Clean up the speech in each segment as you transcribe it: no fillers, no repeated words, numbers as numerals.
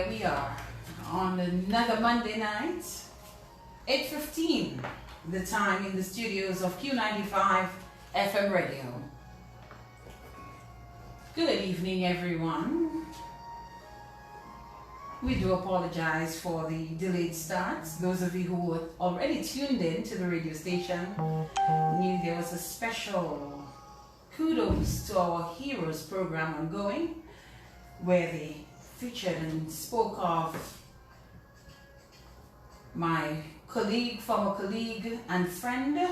here we are on another Monday night, 8:15, the time in the studios of Q95FM radio. Good evening, everyone. We do apologize for the delayed start. Those of you who were already tuned in to the radio station knew there was a special kudos to our Heroes program ongoing, where they featured and spoke of my colleague, former colleague and friend,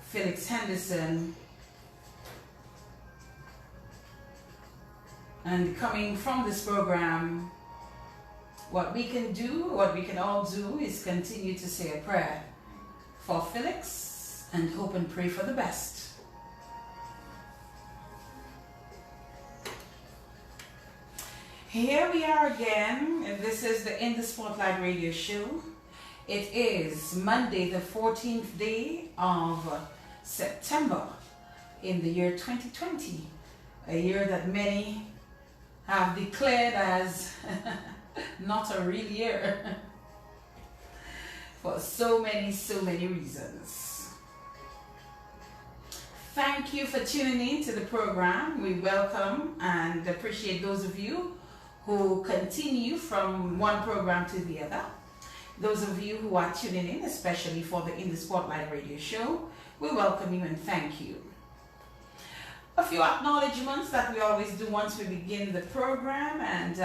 Felix Henderson. And coming from this program, what we can do, what we can all do, is continue to say a prayer for Felix and hope and pray for the best. Here we are again. This is the In the Spotlight radio show. It is Monday, the 14th day of September in the year 2020, a year that many have declared as not a real year for so many reasons. Thank you for tuning in to the program. We welcome and appreciate those of you who continue from one program to the other. Those of you who are tuning in, especially for the In the Spotlight radio show, we welcome you and thank you. A few acknowledgements that we always do once we begin the program, and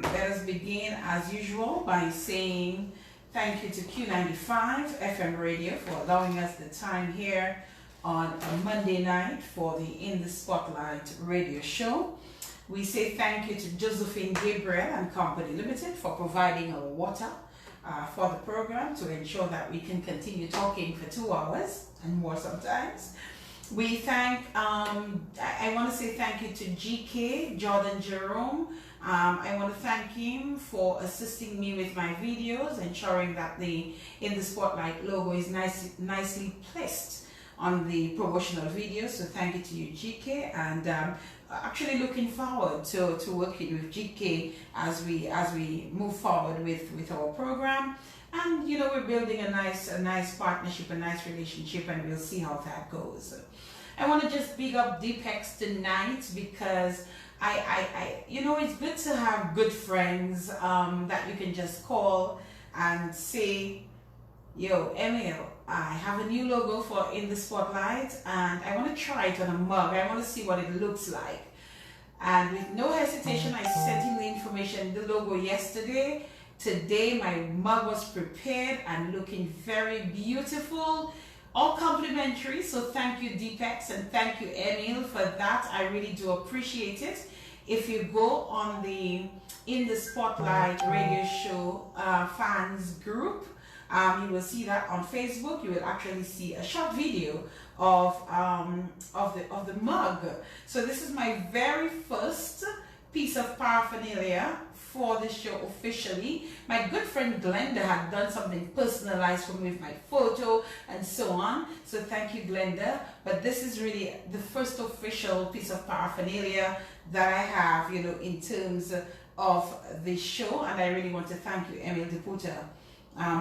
let us begin as usual by saying thank you to Q95FM radio for allowing us the time here on a Monday night for the In the Spotlight radio show. We say thank you to Josephine Gabriel and Company Limited for providing our water for the program to ensure that we can continue talking for 2 hours and more sometimes. We thank, I want to say thank you to GK, Jordan Jerome. I want to thank him for assisting me with my videos, ensuring that the In the Spotlight logo is nicely placed on the promotional videos. So thank you to you, GK, and actually looking forward to working with GK as we move forward with our program. And you know, we're building a nice partnership, a nice relationship, and we'll see how that goes. I want to just big up Deepex tonight because I you know, it's good to have good friends that you can just call and say, yo, Emil, I have a new logo for In the Spotlight and I want to try it on a mug. I want to see what it looks like. And with no hesitation, I sent him the information, the logo yesterday. Today, my mug was prepared and looking very beautiful. All complimentary, so thank you, Deepex, and thank you, Emil, for that. I really do appreciate it. If you go on the In the Spotlight radio show fans group, you will see that on Facebook. You will actually see a short video of the mug. So this is my very first piece of paraphernalia for the show officially. My good friend Glenda had done something personalized for me with my photo and so on. So thank you, Glenda. But this is really the first official piece of paraphernalia that I have, you know, in terms of the show. And I really want to thank you, Emil Deputa,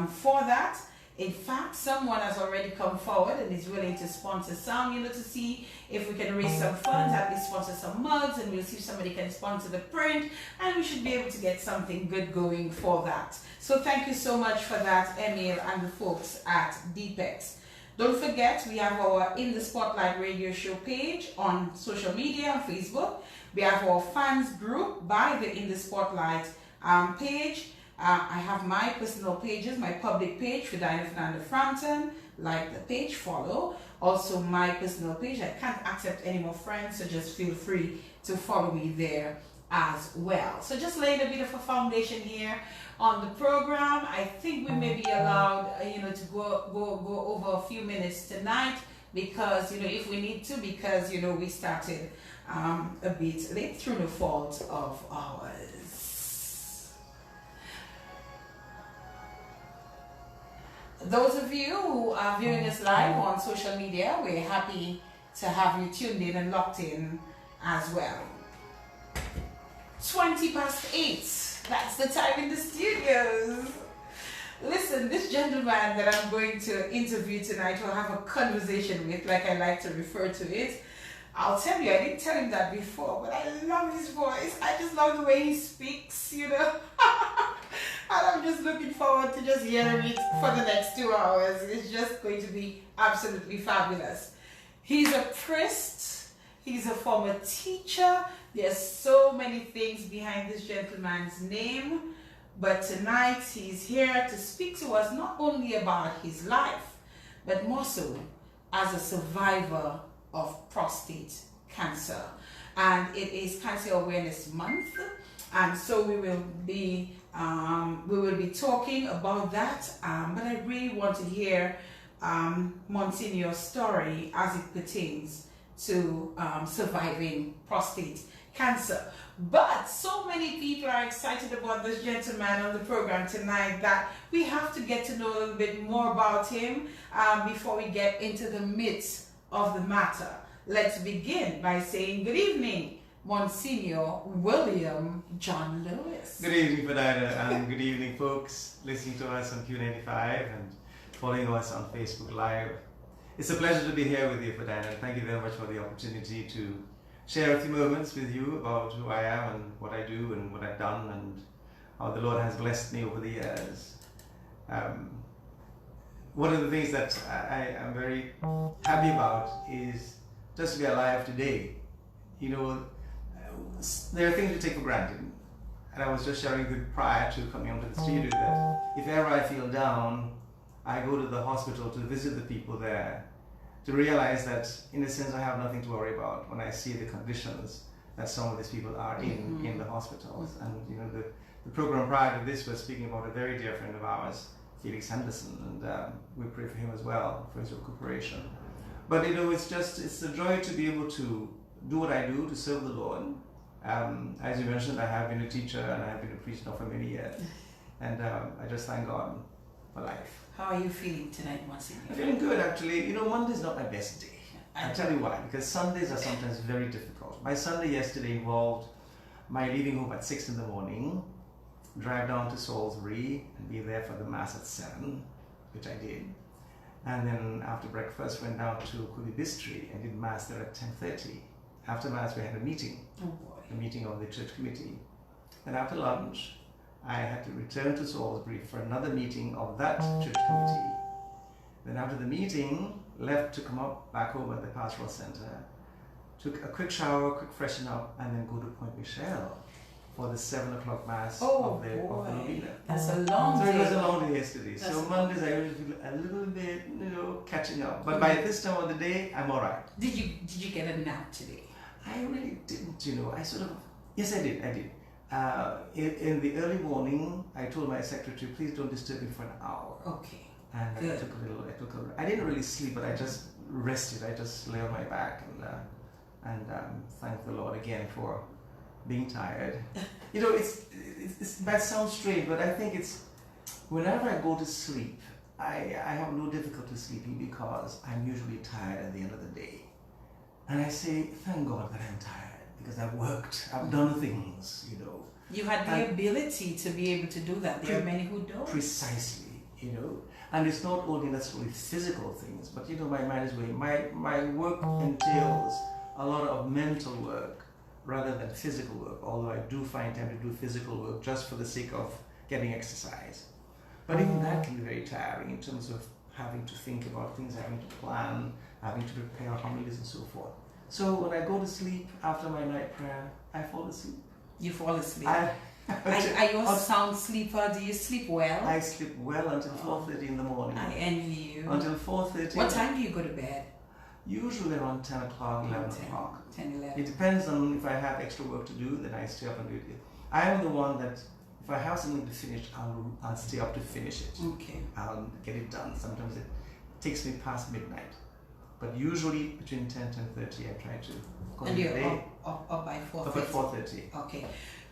for that. In fact, someone has already come forward and is willing to sponsor some, you know, to see if we can raise some funds, at least sponsor some mugs, and we'll see if somebody can sponsor the print, and we should be able to get something good going for that. So thank you so much for that, Emil and the folks at Deepex. Don't forget, we have our In the Spotlight radio show page on social media, on Facebook. We have our fans group by the In the Spotlight page. I have my personal pages, my public page, Ferdina Frampton, like the page, follow. Also my personal page, I can't accept any more friends, so just feel free to follow me there as well. So just laying a bit of a foundation here on the program. I think we may be allowed, you know, to go over a few minutes tonight because, you know, if we need to, because, you know, we started a bit late through no fault of ours. Those of you who are viewing us live on social media, we're happy to have you tuned in and locked in as well. 20 past 8 That's the time in the studios. Listen, this gentleman that I'm going to interview tonight will have a conversation with, like I like to refer to it. I'll tell you, I didn't tell him that before, but I love his voice. I just love the way he speaks, you know. And I'm just looking forward to just hearing it for the next 2 hours. It's just going to be absolutely fabulous. He's a priest. He's a former teacher. There's so many things behind this gentleman's name. But tonight he's here to speak to us not only about his life, but more so as a survivor of prostate cancer. And it is Cancer Awareness Month. And so we will be talking about that. But I really want to hear Monsignor's story as it pertains to surviving prostate cancer. But so many people are excited about this gentleman on the program tonight that we have to get to know a little bit more about him before we get into the midst of the matter. Let's begin by saying good evening, Monsignor William John Lewis. Good evening, Ferdina, and good evening, folks listening to us on Q95 and following us on Facebook Live. It's a pleasure to be here with you, Ferdina, and thank you very much for the opportunity to share a few moments with you about who I am and what I do and what I've done and how the Lord has blessed me over the years. One of the things that I am very happy about is just to be alive today. You know, there are things we take for granted. And I was just sharing with you prior to coming onto the studio that if ever I feel down, I go to the hospital to visit the people there, to realize that in a sense I have nothing to worry about when I see the conditions that some of these people are in the hospitals. And you know, the program prior to this was speaking about a very dear friend of ours, Felix Henderson, and we pray for him as well, for his recuperation. But you know, it's a joy to be able to do what I do, to serve the Lord. As you mentioned, I have been a teacher and I have been a priest now for many years. And I just thank God for life. How are you feeling tonight, Monsignor? I'm feeling good, actually. You know, Monday's not my best day. I'll tell you why. Because Sundays are sometimes very difficult. My Sunday yesterday involved my leaving home at 6 in the morning, drive down to Salisbury and be there for the Mass at 7, which I did. And then after breakfast, went down to Kulibistri and did Mass there at 10:30. After Mass, we had a meeting. Oh boy. A meeting of the church committee. And after lunch, I had to return to Salisbury for another meeting of that church committee. Then after the meeting, left to come up back home at the pastoral center, took a quick shower, quick freshen up, and then go to Point Michel for the 7 o'clock Mass of the Novena. That's a long day. So it was a long day yesterday. So Mondays I usually feel a little bit, you know, catching up. But by this time of the day, I'm all right. Did you get a nap today? I really didn't, you know. Yes, I did. In the early morning, I told my secretary, please don't disturb me for an hour. Okay. And good. I didn't really sleep, but I just rested. I just lay on my back and thank the Lord again for being tired. You know, that sounds strange, but I think it's whenever I go to sleep, I have no difficulty sleeping because I'm usually tired at the end of the day. And I say, thank God that I'm tired because I've worked, I've done things, you know. You had the ability to be able to do that. There are many who don't. Precisely, you know. And it's not only necessarily physical things, but you know, my mind is going. My work entails a lot of mental work rather than physical work, although I do find time to do physical work just for the sake of getting exercise. But even that can be very tiring in terms of having to think about things, having to plan, having to prepare homilies and so forth. So when I go to sleep after my night prayer, I fall asleep. You fall asleep? Are you a sound sleeper? Do you sleep well? I sleep well until 4:30 in the morning. I envy you. Until 4:30. What time do you go to bed? Usually around 10 o'clock, 11 o'clock. 10, 11. It depends on if I have extra work to do, then I stay up and do it. I am the one that if I have something to finish, I'll stay up to finish it. Okay. I'll get it done. Sometimes it takes me past midnight. But usually between 10 and 10:30 I try to go and you're up by 4:30? Up at 4:30. Okay.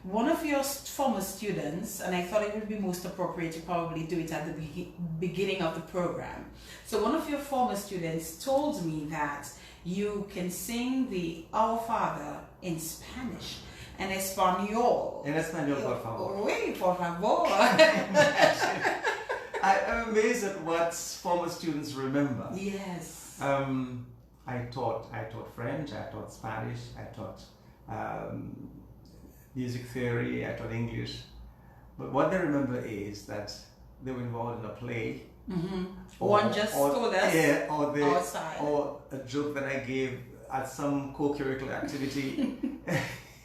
One of your former students, and I thought it would be most appropriate to probably do it at the beginning of the program. So one of your former students told me that you can sing the Our Father in Spanish. En español. En español, por favor. Oui, por favor. I'm amazed at what former students remember. Yes. I taught French, I taught Spanish, I taught music theory, I taught English. But what they remember is that they were involved in a play. Mm-hmm. One just told us. Yeah, or a joke that I gave at some co-curricular activity.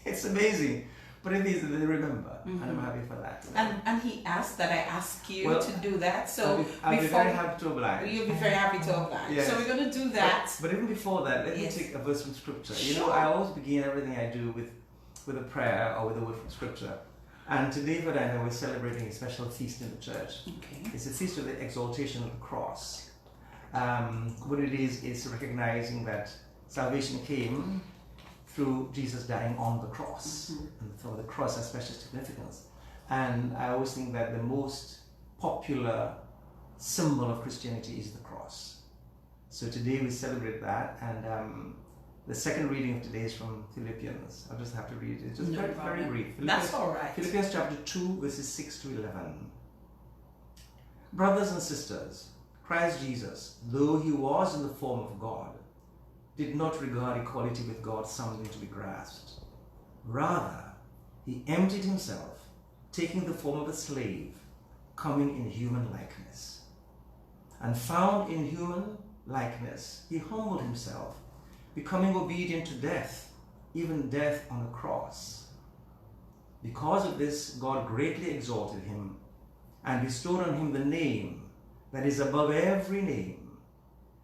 It's amazing. But it is that they remember, and I'm happy for that. And he asked that I ask you to do that. So I'll be very happy to oblige. You'll be very happy to oblige. Yes. So we're going to do that. But even before that, let me take a verse from Scripture. You know, I always begin everything I do with a prayer or with a word from Scripture. And today, Ferdina, we're celebrating a special feast in the church. Okay. It's a feast of the exaltation of the cross. What it is recognizing that salvation came through Jesus dying on the cross. And so the cross has special significance. And I always think that the most popular symbol of Christianity is the cross. So today we celebrate that, and the second reading of today is from Philippians. I'll just have to read it. It's just very brief. That's all right. Philippians chapter 2, verses 6 to 11. Brothers and sisters, Christ Jesus, though he was in the form of God, did not regard equality with God something to be grasped. Rather, he emptied himself, taking the form of a slave, coming in human likeness. And found in human likeness, he humbled himself, becoming obedient to death, even death on a cross. Because of this, God greatly exalted him and bestowed on him the name that is above every name,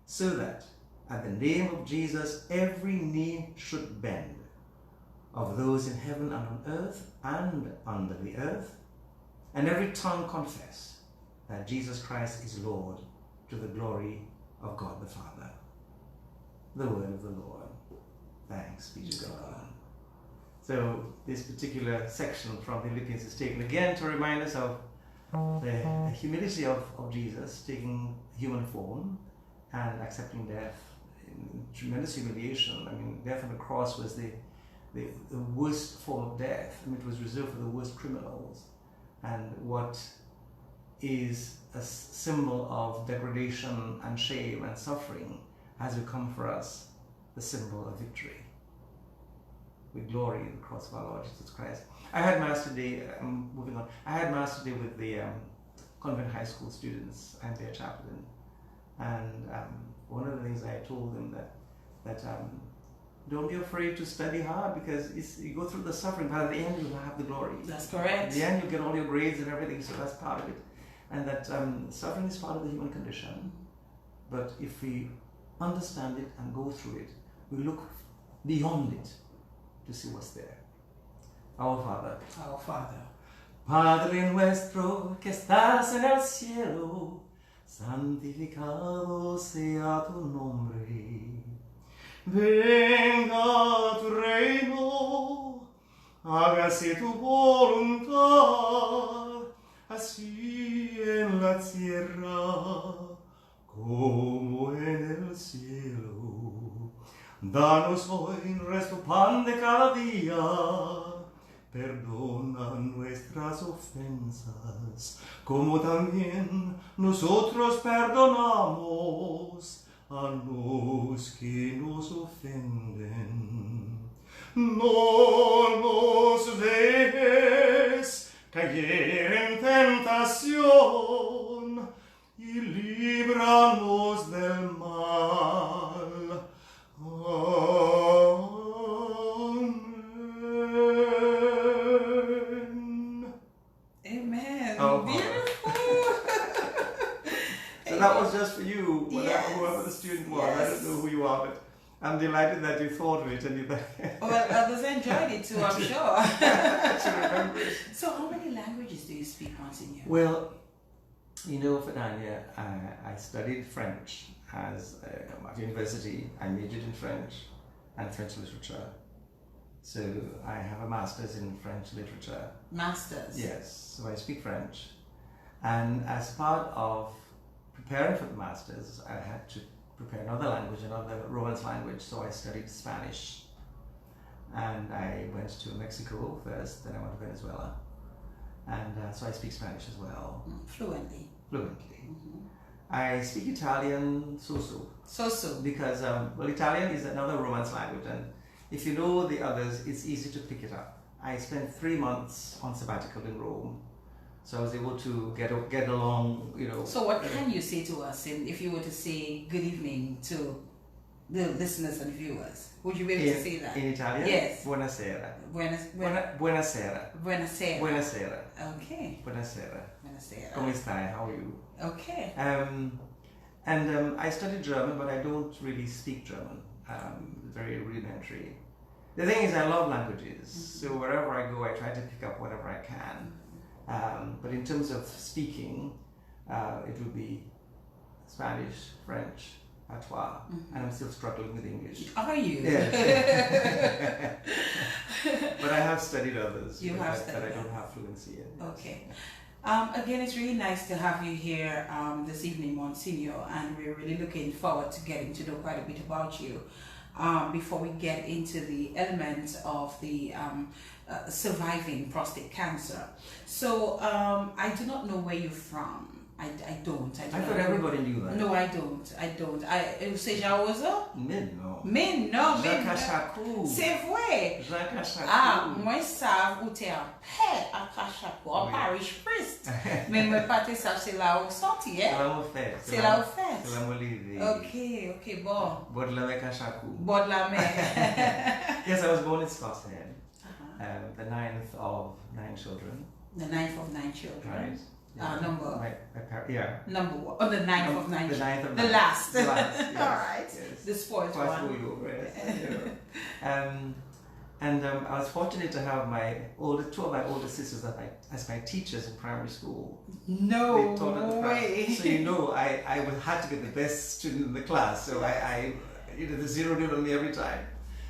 so that at the name of Jesus every knee should bend, of those in heaven and on earth and under the earth, and every tongue confess that Jesus Christ is Lord, to the glory of God the Father. The word of the Lord. Thanks be to God. So this particular section from Philippians is taken again to remind us of the humility of Jesus taking human form and accepting death in tremendous humiliation. I mean, death on the cross was the worst form of death. I mean, it was reserved for the worst criminals. And what is a symbol of degradation and shame and suffering has become for us the symbol of victory. We glory in the cross of our Lord Jesus Christ. I had Mass today, moving on, I had Mass today with the convent high school students. I'm their chaplain. And one of the things I told them that don't be afraid to study hard, because you go through the suffering, but at the end you'll have the glory. That's correct. At the end you'll get all your grades and everything, so that's part of it. And that suffering is part of the human condition. But if we understand it and go through it, we look beyond it to see what's there. Our Father. Our Father. Padre nuestro que estás en el cielo, santificado sea tu nombre. Venga tu reino, hágase tu voluntad, así en la tierra como en el cielo. Danos hoy nuestro pan de cada día. Perdona nuestras ofensas, como también nosotros perdonamos a los que nos ofenden. No nos dejes caer en tentación, y líbranos del mal. Amen. Amen. Oh, beautiful. So that was just for you, Yes. whoever the student was. Yes. I don't know who you are, but I'm delighted that you thought of it and you Well, others enjoyed it too, I'm sure. to remember it. So how many languages do you speak, Monsignor? Well, you know, Ferdina, I studied French at university. I majored in French and French literature. So I have a master's in French literature. Masters? Yes, so I speak French. And as part of preparing for the master's, I had to prepare another language, another Romance language, so I studied Spanish. And and I went to Mexico first, then I went to Venezuela, and so I speak Spanish as well. Fluently. I speak Italian so-so. Because, well, Italian is another Romance language, and if you know the others, it's easy to pick it up. I spent 3 months on sabbatical in Rome, so I was able to get along, you know. So what can you say to us if you were to say good evening to the listeners and viewers? Would you be able to say that? In Italian? Yes. Buonasera. Buonasera. Buonasera. Buonasera. Okay. Buonasera. Buonasera. Come stai? How are you? Okay. I studied German, but I don't really speak German. Very rudimentary. The thing is, I love languages, so wherever I go, I try to pick up whatever I can. But in terms of speaking, it would be Spanish, French, patois, and I'm still struggling with English. Are you? Yeah. But I have studied others that I don't have fluency in. Okay. Again, it's really nice to have you here this evening, Monsignor, and we're really looking forward to getting to know quite a bit about you before we get into the element of the surviving prostate cancer. So I do not know where you're from. I don't. I thought everybody knew that. No, I don't. Você já usa? Não. Não. Já cachacu. C'est vrai. Já cachacu. Moi sabe o terme pé a cachacu, o parish priest. Mais moi pas te sabe c'est là où sorti, é? C'est là où fait. C'est là où live. Ok, bon. Bord la mer cachacu. Bord la mer. Yes, I was born in Scotland. The 9th of 9 children. The 9th of 9 children. Right. Yeah. Number. Yeah. Number one. Oh, the 9th of 9. The 9th of 9. The last. The last. Yes. All right. Yes. The spoiled one. And I was fortunate to have two of my older sisters as my teachers in primary school. No they taught way. So I had to be the best student in the class. So I the zeroed in on me every time.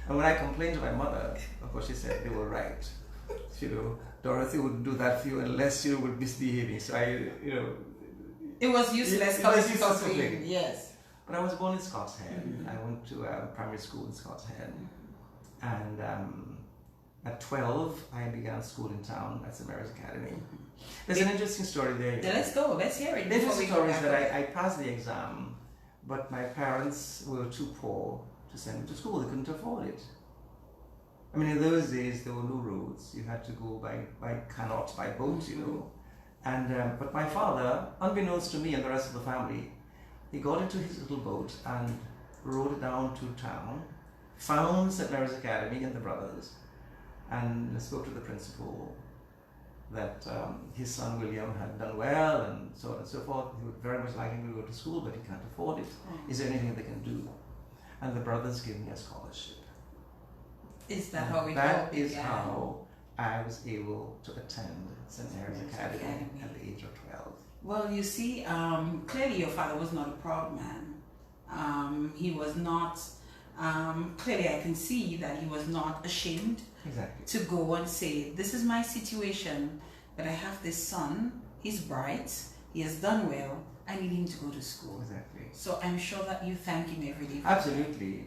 And when I complained to my mother, of course she said they were right. Dorothy wouldn't do that for you unless you were misbehaving. So it was useless. Yes. But I was born in Scots Head. I went to primary school in Scots Head. And at 12, I began school in town at St. Mary's Academy. There's an interesting story there. Let's go. Let's hear it. The interesting story is that I passed the exam, but my parents were too poor to send me to school. They couldn't afford it. I mean, in those days, there were no roads. You had to go by cannot, by boat, And but my father, unbeknownst to me and the rest of the family, he got into his little boat and rowed it down to town, found St. Mary's Academy and the brothers, and spoke to the principal that his son William had done well and so on and so forth. He would very much like him to go to school, but he can't afford it. Is there anything they can do? And the brothers gave me a scholarship. Is that how it That is how I was able to attend St. Mary's Academy at the age of 12. Well, you see, clearly your father was not a proud man. He was not, clearly I can see that he was not ashamed to go and say, this is my situation, but I have this son, he's bright, he has done well, I need him to go to school. Exactly. So I'm sure that you thank him every day. Absolutely.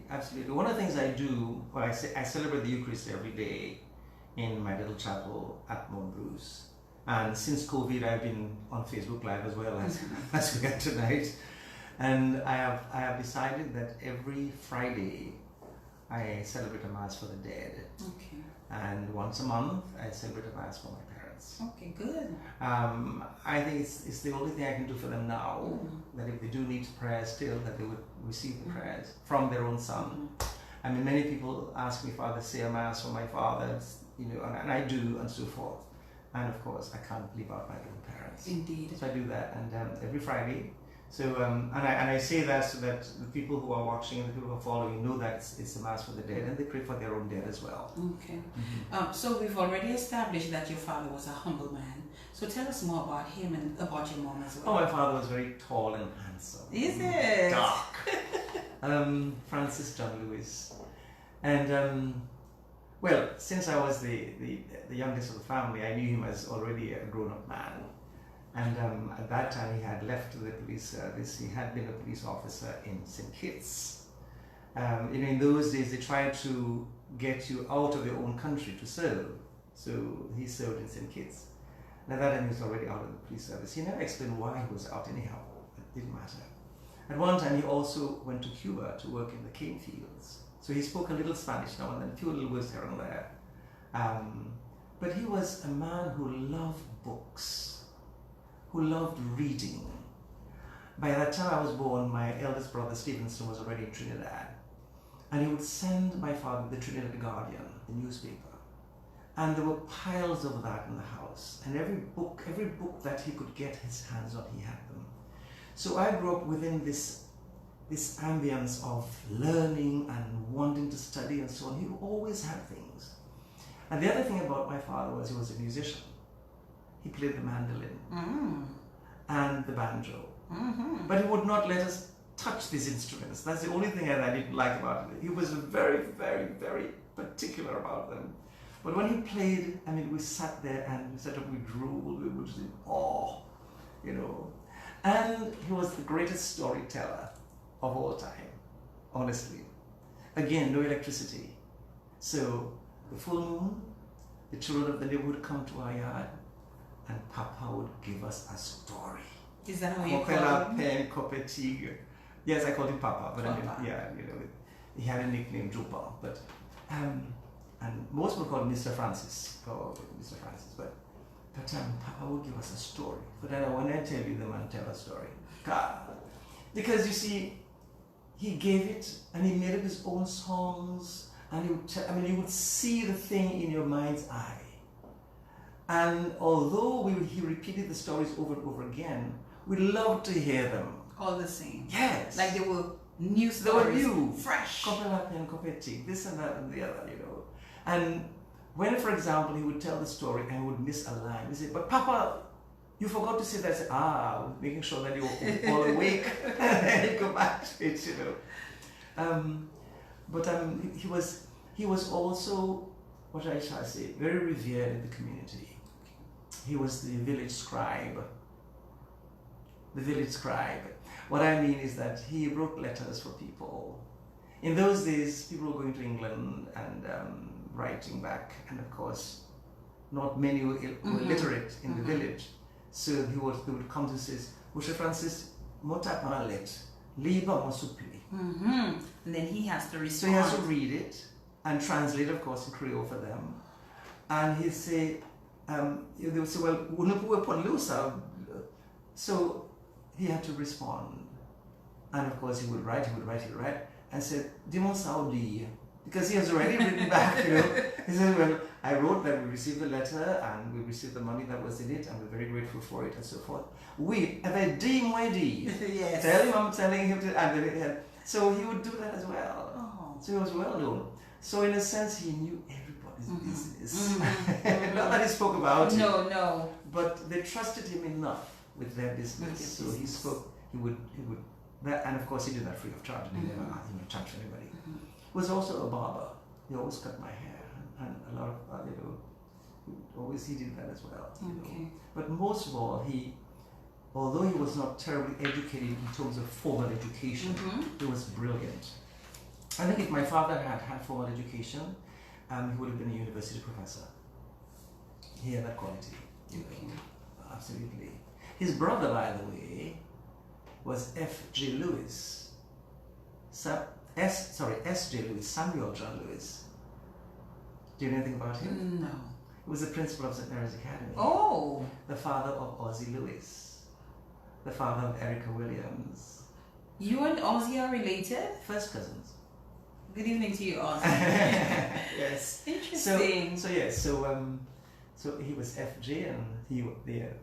One of the things I do, I celebrate the Eucharist every day in my little chapel at Mount Bruce. And since COVID, I've been on Facebook Live as well as we get tonight. And I have decided that every Friday I celebrate a Mass for the dead. Okay. And once a month I celebrate a Mass for my parents. Okay, good. I think it's the only thing I can do for them now, that if they do need prayer still, that they would receive the prayers from their own son. I mean, many people ask me, Father, say a Mass for my father, and I do, and so forth. And of course, I can't leave out my own parents. Indeed. So I do that, and every Friday. So, and I say that so that the people who are watching, the people who are following, know that it's a Mass for the dead, and they pray for their own dead as well. Okay. So we've already established that your father was a humble man. So tell us more about him and about your mom as well. Oh, my father was very tall and handsome. Is it? Dark. Francis John Lewis. And, well, since I was the youngest of the family, I knew him as already a grown-up man. And at that time, he had left the police service. He had been a police officer in St. Kitts. In those days, they tried to get you out of your own country to serve. So he served in St. Kitts. And at that time he was already out of the police service. He never explained why he was out anyhow. It didn't matter. At one time he also went to Cuba to work in the cane fields. So he spoke a little Spanish now and then, a few little words here and there. But he was a man who loved books, who loved reading. By that time I was born, my eldest brother Stevenson was already in Trinidad. And he would send my father the Trinidad Guardian, the newspaper. And there were piles of that in the house. And every book that he could get his hands on, he had them. So I grew up within this ambience of learning and wanting to study and so on. He always had things. And the other thing about my father was he was a musician. He played the mandolin and the banjo. But he would not let us touch these instruments. That's the only thing that I didn't like about it. He was very, very, very particular about them. But when he played, I mean, we sat there and we drooled, we were just in awe, you know. And he was the greatest storyteller of all time, honestly. Again, no electricity. So the full moon, the children of the neighborhood would come to our yard, and Papa would give us a story. Is that how you call him? Yes, I called him Papa, but Papa. I mean, yeah, you know, he had a nickname, Jupa, but and most people call him Mr. Francis, or Mr. Francis, but Papa would give us a story. But then when I tell you the man tell a story, God, because you see, he gave it and he made up his own songs, and he would you would see the thing in your mind's eye. And although he repeated the stories over and over again, we loved to hear them. All the same. Yes. Like they were new stories. They were new. Fresh. This and that and the other, you know. And when, for example, he would tell the story and would miss a line, he said, "But Papa, you forgot to say that." I said, making sure that you were all awake. And then you go back to it, you know. He was also, what I shall say, very revered in the community. He was the village scribe. The village scribe. What I mean is that he wrote letters for people. In those days, people were going to England and writing back, and of course, not many were literate in the village. So they would come to say, "Moshe Francis, motapalet, liba mosupli." And then he has to respond. So he has to read it and translate, of course, in Creole for them. And he'd say, they would say, "Well, so he had to respond. And of course, he would write, and said, "Dimon Saudi," because he has already written back, you know. He said, "Well, I wrote that we received the letter and we received the money that was in it, and we're very grateful for it," and so forth. Yes. Tell him I'm telling him to, and so he would do that as well. Oh. So he was well known. So in a sense, he knew everybody's business. Not that he spoke about it. No. But they trusted him enough with their business. So he spoke, he would, and of course he did that free of charge. He never charged anybody. He was also a barber. He always cut my hair, and a lot of, he did that as well. Okay. You know. But most of all, although he was not terribly educated in terms of formal education, he was brilliant. I think if my father had had formal education, he would have been a university professor. He had that quality. You know. Absolutely. His brother, by the way, was F.J. Lewis. S.J. Lewis, Samuel John Lewis. Do you know anything about him? No. He was the principal of St. Mary's Academy. Oh! The father of Ozzie Lewis. The father of Erica Williams. You and Ozzie are related? First cousins. Good evening to you, Ozzie. Yes. Interesting. So he was FJ, and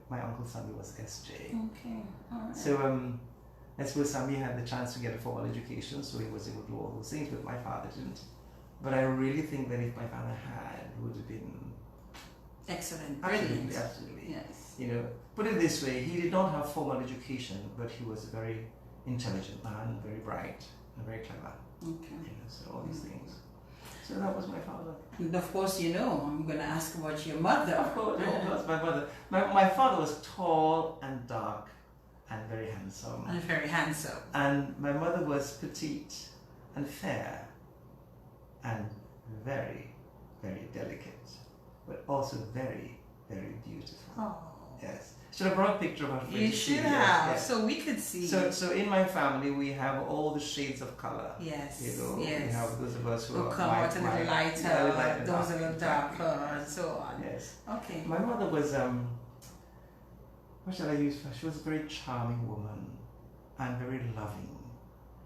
my uncle Sammy was SJ. Okay, all right. So I suppose Sammy had the chance to get a formal education, so he was able to do all those things, but my father didn't. But I really think that if my father had, it would have been excellent, brilliant. brilliant. Absolutely. Yes. You know, put it this way: he did not have formal education, but he was a very intelligent man, very bright, and very clever. Okay. You know, so all these things. So that was my father. And of course, I'm going to ask about your mother. Of course, my mother. My father was tall and dark and very handsome. And very handsome. And my mother was petite and fair and very, very delicate, but also very, very beautiful. Oh. Yes. Should have brought a picture of her face. You should have, yes. so we could see. So in my family, we have all the shades of color. Yes. You know, yes. we have those of us who are come out a little lighter, those a little darker, and so on. Yes. Okay. My mother was, what shall I use for? She was a very charming woman and very loving.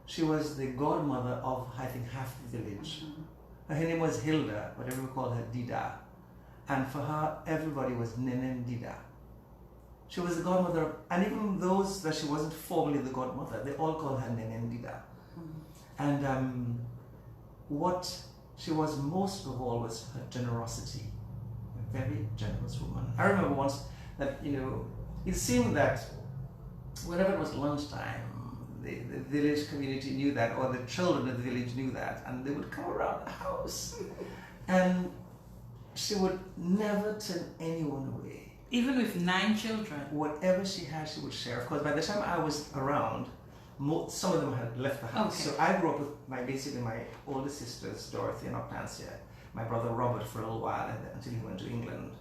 She was the godmother of, I think, half the village. Mm-hmm. Her name was Hilda, but everyone called her Dida. And for her, everybody was Nenen Dida. She was the godmother, and even those that she wasn't formally the godmother, they all called her Nenen Dida. Mm-hmm. And what she was most of all was her generosity. A very generous woman. I remember once that, you know, it seemed that whenever it was lunchtime, the village community knew that, or the children of the village knew that, and they would come around the house. And she would never turn anyone away. Even with 9 children? Whatever she had, she would share. Of course, by the time I was around, some of them had left the house. Okay. So I grew up with basically my older sisters, Dorothy and Octancia, my brother Robert for a little while, until he went to England.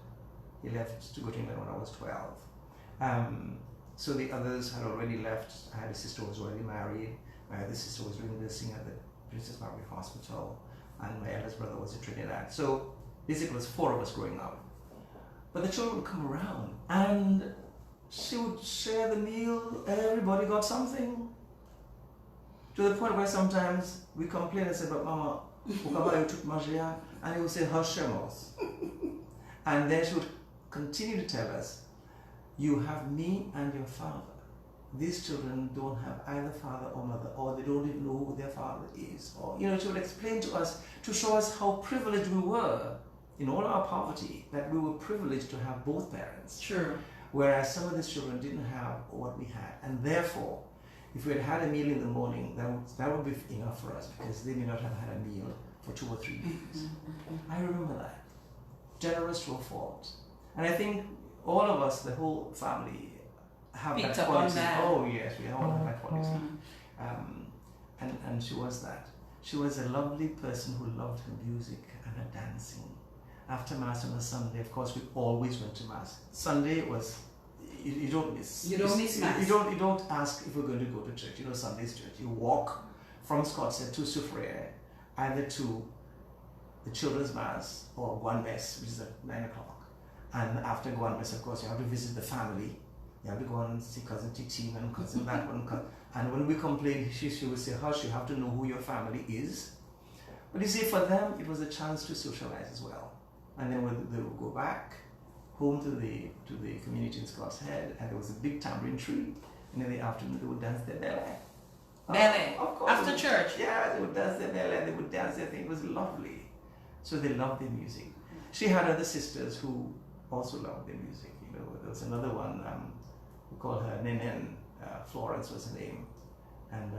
He left to go to England when I was 12. So the others had already left. I had a sister who was already married. My other sister was doing nursing at the Princess Margaret Hospital, and my eldest brother was in Trinidad. So basically, it was 4 of us growing up. But the children would come around, and she would share the meal. Everybody got something. To the point where sometimes we complain and say, "But Mama, ukaba you took magia," and he would say, "Hashemos." And then she would continue to tell us, "You have me and your father. These children don't have either father or mother, or they don't even know who their father is." Or, you know, she would explain to us, to show us how privileged we were in all our poverty, that we were privileged to have both parents. Sure. Whereas some of these children didn't have what we had. And therefore, if we had had a meal in the morning, that would be enough for us, because they may not have had a meal for 2 or 3 days. I remember that. Generous to a fault. And I think all of us, the whole family, have Picked that up on quality. that. Oh yes, we all have that quality. And she was that. She was a lovely person who loved her music and her dancing. After Mass on a Sunday, of course, we always went to Mass. Sunday was, you don't miss. You don't miss Mass. You don't ask if we're going to go to church. You know, Sunday's church. You walk from Scotshead to Soufriere, either to the Children's Mass or Guan Mess, which is at 9 o'clock. And after Guan Mess, of course, you have to visit the family. You have to go and see cousin Titi and cousin that one. And when we complained, she would say, "Hush, you have to know who your family is." But you see, for them, it was a chance to socialize as well. And then they would go back home to the community in Scott's Head, and there was a big tambourine tree. And in the afternoon, they would dance their ballet. Ballet? Of course. After church? Yeah, they would dance their ballet, they would dance their thing. It was lovely. So they loved their music. She had other sisters who also loved their music. You know, there was another one, we called her Nenen, Florence was her name. And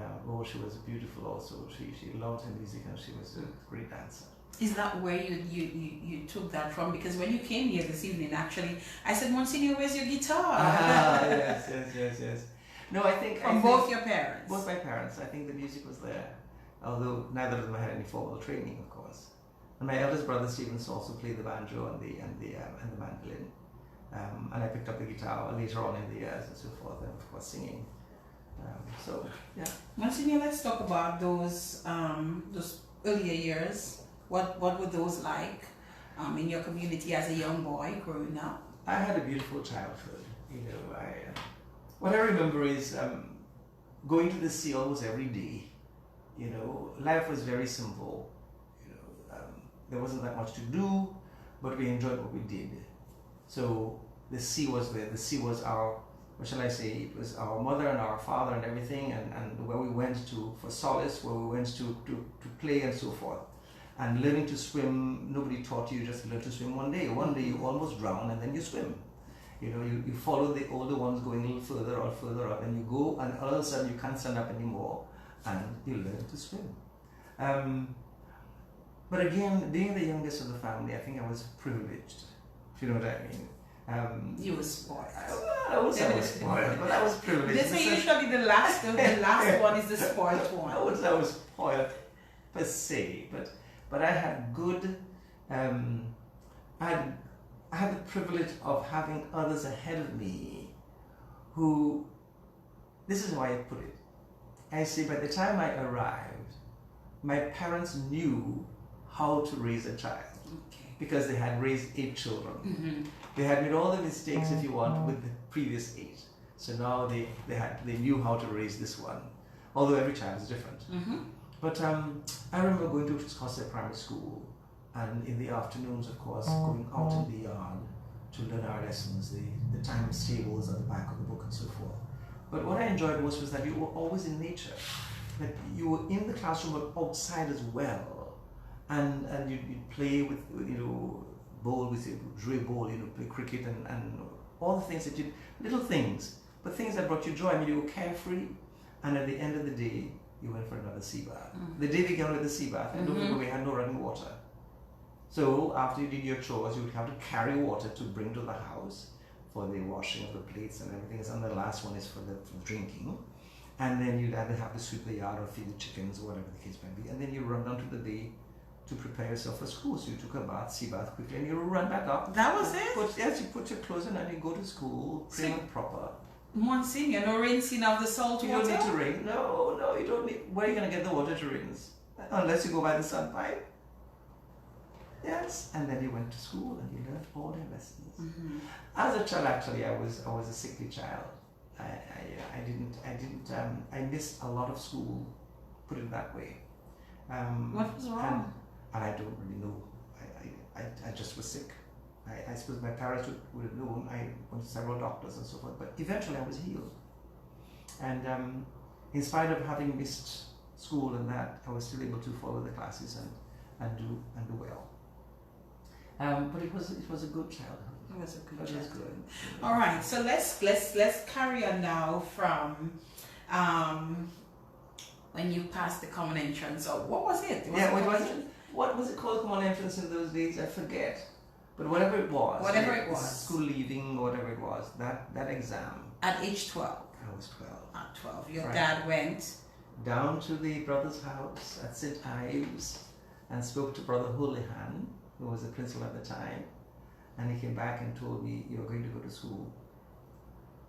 she was beautiful also. She loved her music, and she was a great dancer. Is that where you took that from? Because when you came here this evening, actually, I said, "Monsignor, where's your guitar?" Yes. No, I think both your parents. Both my parents. I think the music was there, although neither of them had any formal training, of course. And my eldest brother Stevens also played the banjo and the mandolin, and I picked up the guitar later on in the years and so forth, and of course singing. So yeah. Monsignor, let's talk about those earlier years. What were those like in your community as a young boy growing up? I had a beautiful childhood. You know, what I remember is going to the sea almost every day. You know, life was very simple. You know, there wasn't that much to do, but we enjoyed what we did. So the sea was there. The sea was our, what shall I say? It was our mother and our father and everything, and where we went to for solace, where we went to play and so forth. And learning to swim, nobody taught you just learn to swim one day. One day you almost drown and then you swim. You know, you follow the older ones going a little further up, and you go, and all of a sudden you can't stand up anymore, and you learn to swim. But again, being the youngest of the family, I think I was privileged, if you know what I mean. You were spoiled. I was spoiled, but I was privileged. They say usually the last one is the spoiled one. I was spoiled per se, but But I had good, I had the privilege of having others ahead of me who, this is why I put it. I say by the time I arrived, my parents knew how to raise a child. Okay. Because they had raised 8 children. Mm-hmm. They had made all the mistakes, if you want, with the previous 8. So now they knew how to raise this one, although every child is different. Mm-hmm. But I remember going to Scottsdale Primary School, and in the afternoons, of course, going out in the yard to learn our lessons, the times tables at the back of the book and so forth. But what I enjoyed most was that you were always in nature, that you were in the classroom but outside as well, and you'd play with, bowl with your dray ball, play cricket and all the things that you, little things, but things that brought you joy. I mean, you were carefree, and at the end of the day, you went for another sea bath. The day began with the sea bath, and don't forget, we had no running water. So after you did your chores, you would have to carry water to bring to the house for the washing of the plates and everything, and the last one is for drinking. And then you'd either have to sweep the yard or feed the chickens or whatever the case might be, and then you run down to the bay to prepare yourself for school. So you took a bath, sea bath quickly, and you run back up. That was it? You put your clothes on and you go to school, prim and proper. Monsignor, no rinsing of the salt You water? don't need to rinse. No, you don't need. Where are you going to get the water to rinse? Unless you go by the sun pipe. Yes, and then you went to school and you learned all your lessons. Mm-hmm. As a child, actually, I was a sickly child. I missed a lot of school, put it that way. What was wrong? And I don't really know. I just was sick. I suppose my parents would have known. I went to several doctors and so forth, but eventually I was healed. And in spite of having missed school and that, I was still able to follow the classes and do well. But it was a good childhood. It was a good It was childhood. good. All right, so let's carry on now from when you passed the common entrance. Or what was it? What was it called, common entrance in those days? I forget. But whatever it was. Whatever it was. School leaving or whatever it was. That exam. At age 12. I was 12. At 12. Your Right. dad went Down to the brother's house at St. Ives and spoke to Brother Houlihan, who was the principal at the time. And he came back and told me, "You're going to go to school.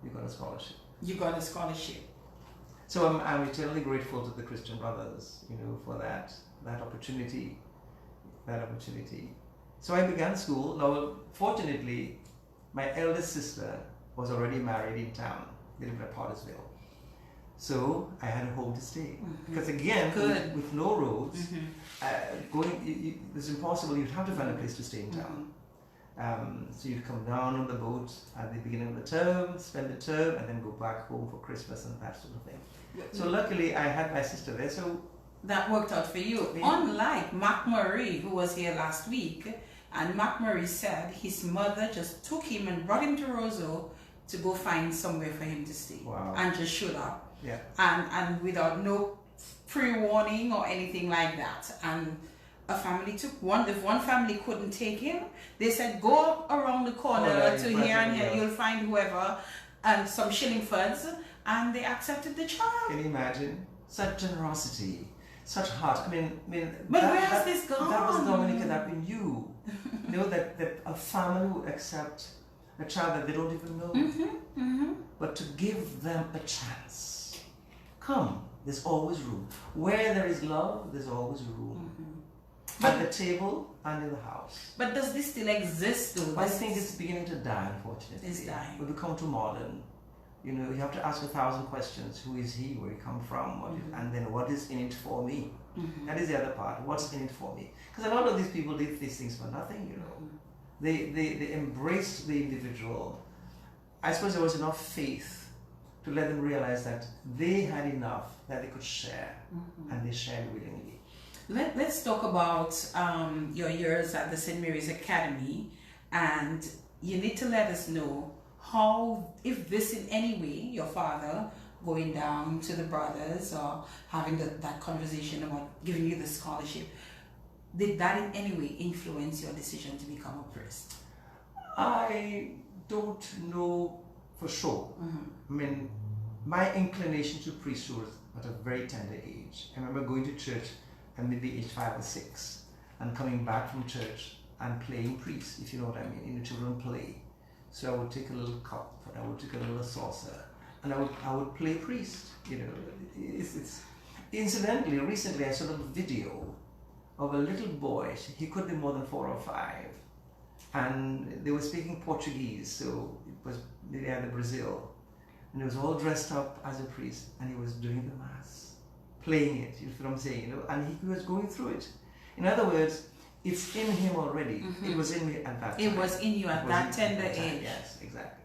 You got a scholarship." You got a scholarship. So I'm eternally grateful to the Christian brothers, for that opportunity. So I began school. Now, fortunately, my eldest sister was already married in town. They lived at Pottersville. So I had a home to stay. Mm-hmm. Because again, with no roads, Mm-hmm. it's impossible. You'd have to find a place to stay in town. So you'd come down on the boat at the beginning of the term, spend the term, and then go back home for Christmas and that sort of thing. So luckily, I had my sister there. So that worked out for you. Yeah. Unlike Mac Murray, who was here last week, and Mac Murray said his mother just took him and brought him to Roseau to go find somewhere for him to stay. Wow. And just showed up. Yeah. And without no pre-warning or anything like that. And a family took one. If one family couldn't take him, they said, "Go around the corner to here and here, you'll find whoever," and some shilling funds, and they accepted the child. Can you imagine? Such generosity, such heart. I mean. But where has this gone? That was Dominica, that been you. That a family would accept a child that they don't even know, but to give them a chance. Come, there's always room. Where there is love, there's always room. At the table and in the house. But does this still exist though? I think it's beginning to die, unfortunately. It's dying. We've become too modern. You have to ask 1,000 questions. Who is he? Where he come from? And then what is in it for me? That is the other part. What's in it for me? Because a lot of these people did these things for nothing, They embraced the individual. I suppose there was enough faith to let them realize that they had enough that they could share, and they shared willingly. Let's talk about your years at the St. Mary's Academy, and you need to let us know how, if this in any way, your father going down to the brothers or having that conversation about giving you the scholarship, did that in any way influence your decision to become a priest? I don't know for sure. I mean, my inclination to priesthood was at a very tender age. I remember going to church at maybe age 5 or 6, and coming back from church and playing priest, if you know what I mean, in the children play. So I would take a little cup and I would take a little saucer and I would play priest. You know, it's incidentally, recently I saw a video of a little boy. He could be more than 4 or 5, and they were speaking Portuguese. So it was maybe either Brazil, and he was all dressed up as a priest, and he was doing the mass, playing it. You know what I'm saying? You know, and he was going through it. In other words, it's in him already. It was in me at that time. It was in you at that tender age. Yes, exactly.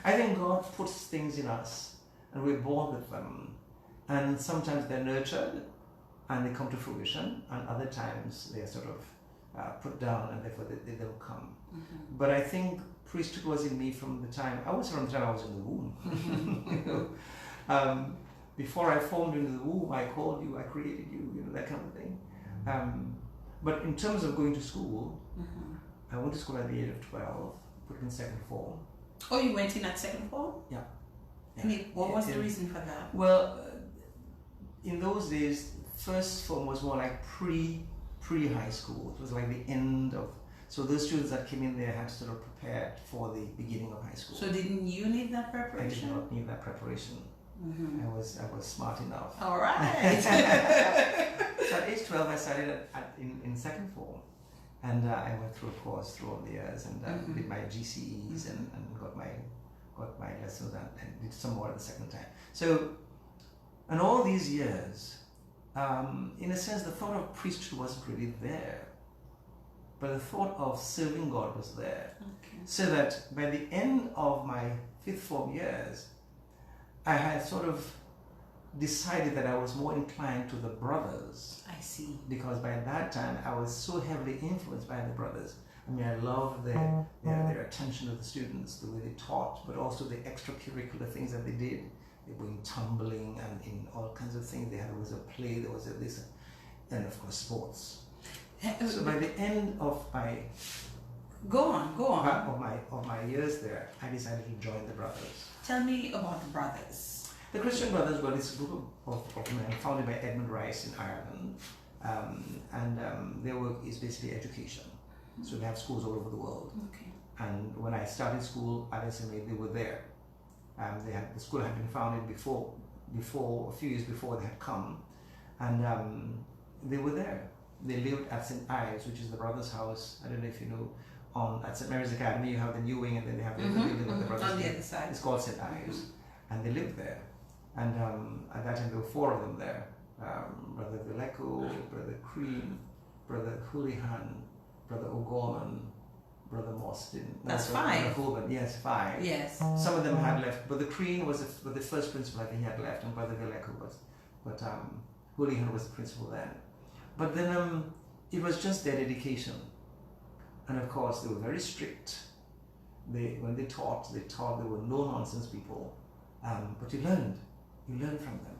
I think God puts things in us, and we're born with them. And sometimes they're nurtured, and they come to fruition, and other times they're sort of put down, and therefore they don't come. But I think priesthood was in me from the time I was in the womb. You know? Before I formed in the womb, I called you, I created you, you know, that kind of thing. But in terms of going to school, I went to school at the age of 12, put in second form. Oh, you went in at second form? Yeah. What was the reason for that? Well, in those days, first form was more like pre-high school. It was like the end of, so those students that came in there had sort of prepared for the beginning of high school. So didn't you need that preparation? I did not need that preparation. I was smart enough. All right. So at age 12, I started in second form, and I went through a course through all the years, and did my GCEs and got my lessons and did some more at the second time. So, and all these years, in a sense, the thought of priesthood wasn't really there, but the thought of serving God was there. So that by the end of my fifth form years, I had sort of decided that I was more inclined to the brothers. I see. Because by that time, I was so heavily influenced by the brothers. I mean, I loved their attention to the students, the way they taught, but also the extracurricular things that they did. They were in tumbling and in all kinds of things. There was a play, there was a this, and of course sports. So by the end of my Go on. Of my years there, I decided to join the brothers. Tell me about the brothers. The Christian Brothers were this group of men founded by Edmund Rice in Ireland, and their work is basically education. So they have schools all over the world. And when I started school at SMA, they were there. The school had been founded before a few years before they had come, and they were there. They lived at St. Ives, which is the brothers' house. I don't know if you know. At St. Mary's Academy, you have the new wing, and then they have the building of the brothers. On the other side. It's called St. Ives, and they lived there. And at that time, there were 4 of them there: Brother Villeco, Brother Crean, Brother Houlihan, Brother O'Gorman, Brother Mostyn. That's 5. Holman. Yes, 5. Yes. Some of them had left. Brother Crean was the first principal. I think he had left, and Brother Villeco was. But Houlihan was the principal then. But then it was just their dedication. And of course, they were very strict. When they taught, they were no-nonsense people. But you learned from them,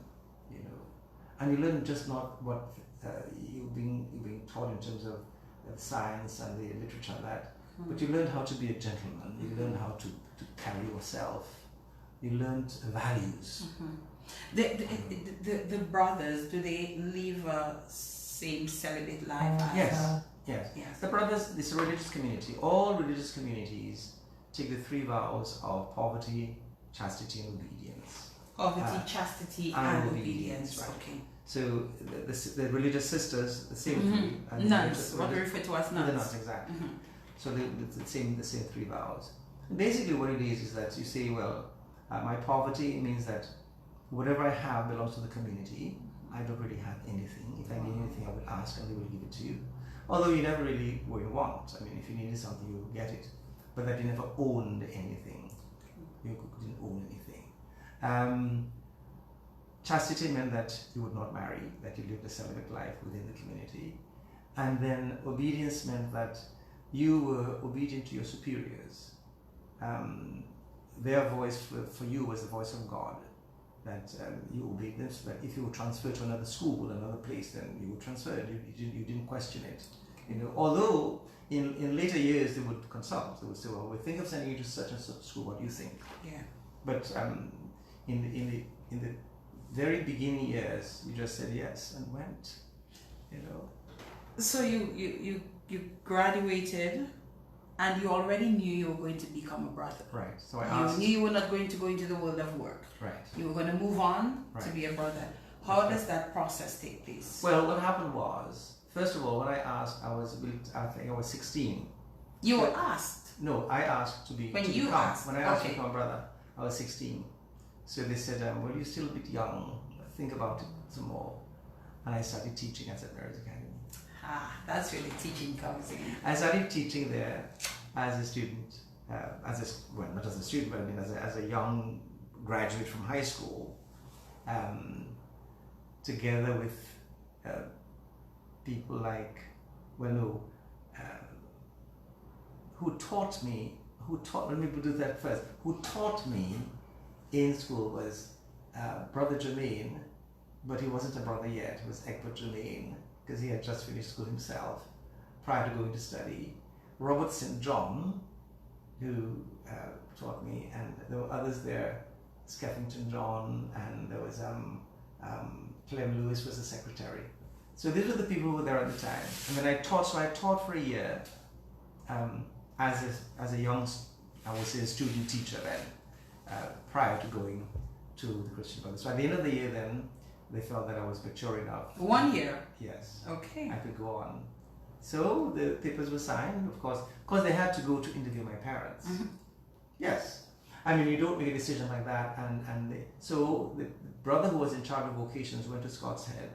you know. And you learned just not what you're being taught in terms of science and the literature and that, but you learned how to be a gentleman. You learned how to carry yourself. You learned values. The brothers, do they live a same celibate life? Yes. The brothers, it's a religious community. All religious communities take the 3 vows of poverty, chastity, and obedience. Poverty, chastity, and obedience. Right. Okay. So the religious sisters, the same 3. Nuns, what we refer to as nuns. The nuns, exactly. So the same 3 vows. Basically what it is that you say, well, my poverty means that whatever I have belongs to the community. I don't really have anything. If I need anything, I will ask and they will give it to you. Although you never really were in want. I mean, if you needed something, you would get it. But that you never owned anything. You didn't own anything. Chastity meant that you would not marry, that you lived a celibate life within the community. And then obedience meant that you were obedient to your superiors. Their voice for you was the voice of God. That you obeyed them, so that if you were transferred to another school, another place, then you were transferred. You didn't question it. You know, although in later years they would consult. They would say, well, we think of sending you to such and such school. What do you think? Yeah. But in the very beginning years, you just said yes and went. You know, So you graduated, and you already knew you were going to become a brother. Right. So I asked. You knew you were not going to go into the world of work. Right. You were going to move on to Right. be a brother. How does that process take place? Well, what happened was, first of all, when I asked, I think I was 16. You were asked. No, I asked to be. When to you become, asked. When I asked Okay. to become a brother, I was 16. So they said, well, you're still a bit young. Think about it some more. And I started teaching at St. Mary's Academy. That's where the teaching comes in. I started teaching there as a student, well, not as a student, but I mean as a young graduate from high school, together with people like, who taught me, let me do that first, who taught me in school was Brother Jermaine, but he wasn't a brother yet, it was Egbert Jermaine, because he had just finished school himself prior to going to study. Robert St. John, who taught me, and there were others there, Skeffington John, and there was Clem Lewis was the secretary. So these were the people who were there at the time. And then I taught for a year as a young, I would say, a student teacher then, prior to going to the Christian Brothers. So at the end of the year then, they felt that I was mature enough. 1 year? Yes. Okay. I could go on. So the papers were signed, of course, because they had to go to interview my parents. Mm-hmm. Yes. I mean, you don't make a decision like that. So the brother who was in charge of vocations went to Scott's Head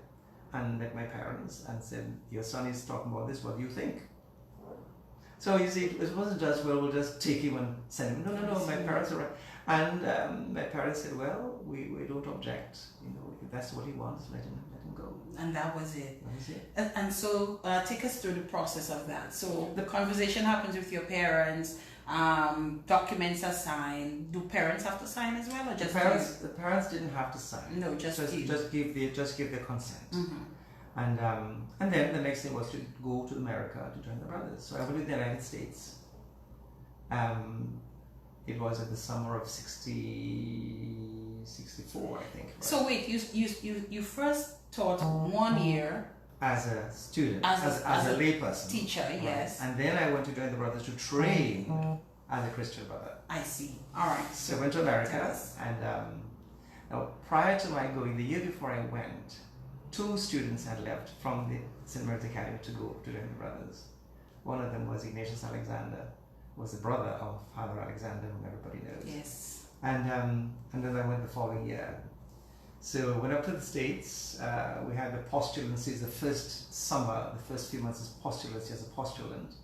and met my parents and said, your son is talking about this, what do you think? So you see, it wasn't just, well, we'll just take him and send him. No, my parents are right. And my parents said, well, we don't object. If that's what he wants, let him go. And that was it. That was it. And so take us through the process of that. So the conversation happens with your parents, documents are signed. Do parents have to sign as well, or just the parents didn't have to sign? No, just give their consent. Mm-hmm. And then the next thing was to go to America to join the brothers. So I went to the United States. It was in the summer of 64, I think. Right? So wait, you first taught 1 year as a student, as a layperson, teacher, right? yes. And then I went to join the brothers to train as a Christian brother. I see. All right. So I went to America, and now prior to my going, the year before I went, 2 students had left from the St. Mary's Academy to go to join the brothers. One of them was Ignatius Alexander, was the brother of Father Alexander, whom everybody knows. Yes. And then I went the following year. So when I went to the States, we had the postulancy the first summer, the first few months as postulancy as a postulant.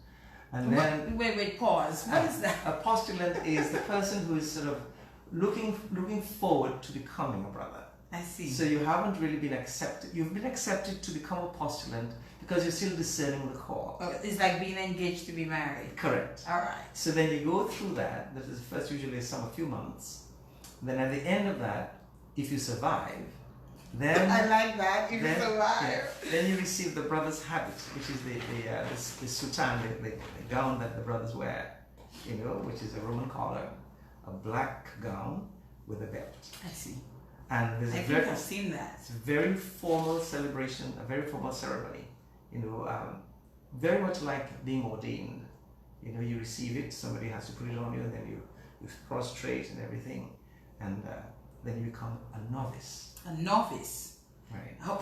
And then wait, pause. What is that? A postulant is the person who is sort of looking forward to becoming a brother. I see. So you haven't really been accepted. You've been accepted to become a postulant because you're still discerning the call. Oh, it's like being engaged to be married. Correct. All right. So then you go through that. That is first usually a few months. Then at the end of that, if you survive, then I like that. If you survive, yeah, then you receive the brother's habit, which is the soutane, the gown that the brothers wear, which is a Roman collar, a black gown with a belt. I see. And I think I've seen that. It's a very formal celebration, a very formal ceremony. Very much like being ordained. You receive it, somebody has to put it on you, and then you prostrate and everything, and then you become a novice. A novice. Right. How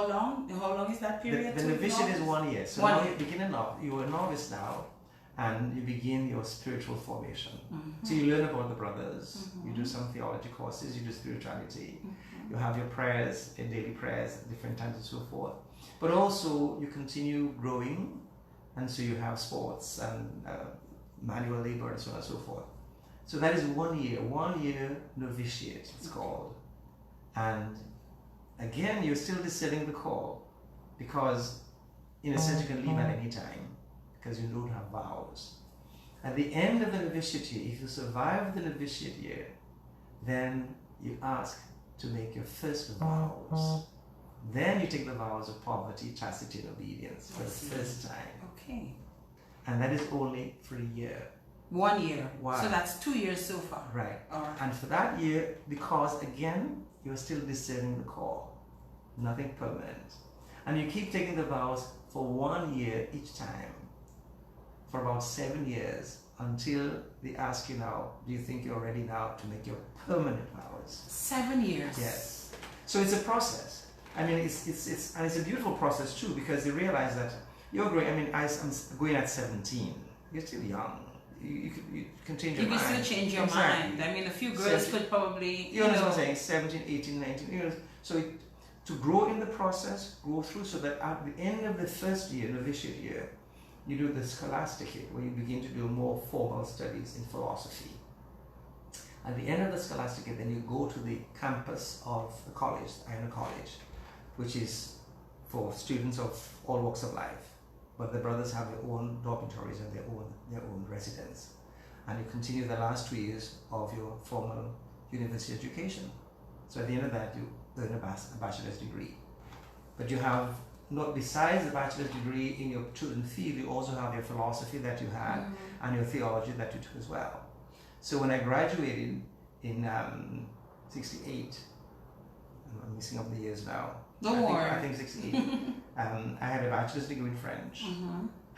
long is that period? The novitiate is 1 year. So 1 now year. you're a novice now, and you begin your spiritual formation. Mm-hmm. So you learn about the brothers, mm-hmm. You do some theology courses, you do spirituality, mm-hmm. You have your prayers, your daily prayers at different times and so forth. But also you continue growing, and so you have sports and manual labor and so on and so forth. So that is 1 year novitiate, it's called. And again, you're still discerning the call, because in a sense you can leave at any time, because you don't have vows. At the end of the novitiate year, if you survive the novitiate year, then you ask to make your first vows. Then you take the vows of poverty, chastity, and obedience for the first time. Okay. And that is only for a year. 1 year. Wow. So that's 2 years so far. Right. All right. And for that year, because again, you're still discerning the call, nothing permanent. And you keep taking the vows for 1 year each time for about 7 years until they ask you now, do you think you're ready now to make your permanent vows? 7 years. Yes. So it's a process. I mean, it's a beautiful process too, because they realize that you're growing. I mean, I'm going at 17. You're still young. You can change your mind. You can still change your mind. I mean, a few girls could probably, you know what I'm saying, 17, 18, 19 years. So to grow in the process, go through, so that at the end of the first year, novitiate year, you do the scholastic year, where you begin to do more formal studies in philosophy. At the end of the scholastic year, then you go to the campus of the college, Iona College, which is for students of all walks of life. But the brothers have their own dormitories and their own residence. And you continue the last 2 years of your formal university education. So at the end of that, you earn a bachelor's degree. But you have, not besides the bachelor's degree in your chosen field, you also have your philosophy that you had and your theology that you took as well. So when I graduated in 68, I'm mixing up the years now. I think 68. I had a bachelor's degree in French,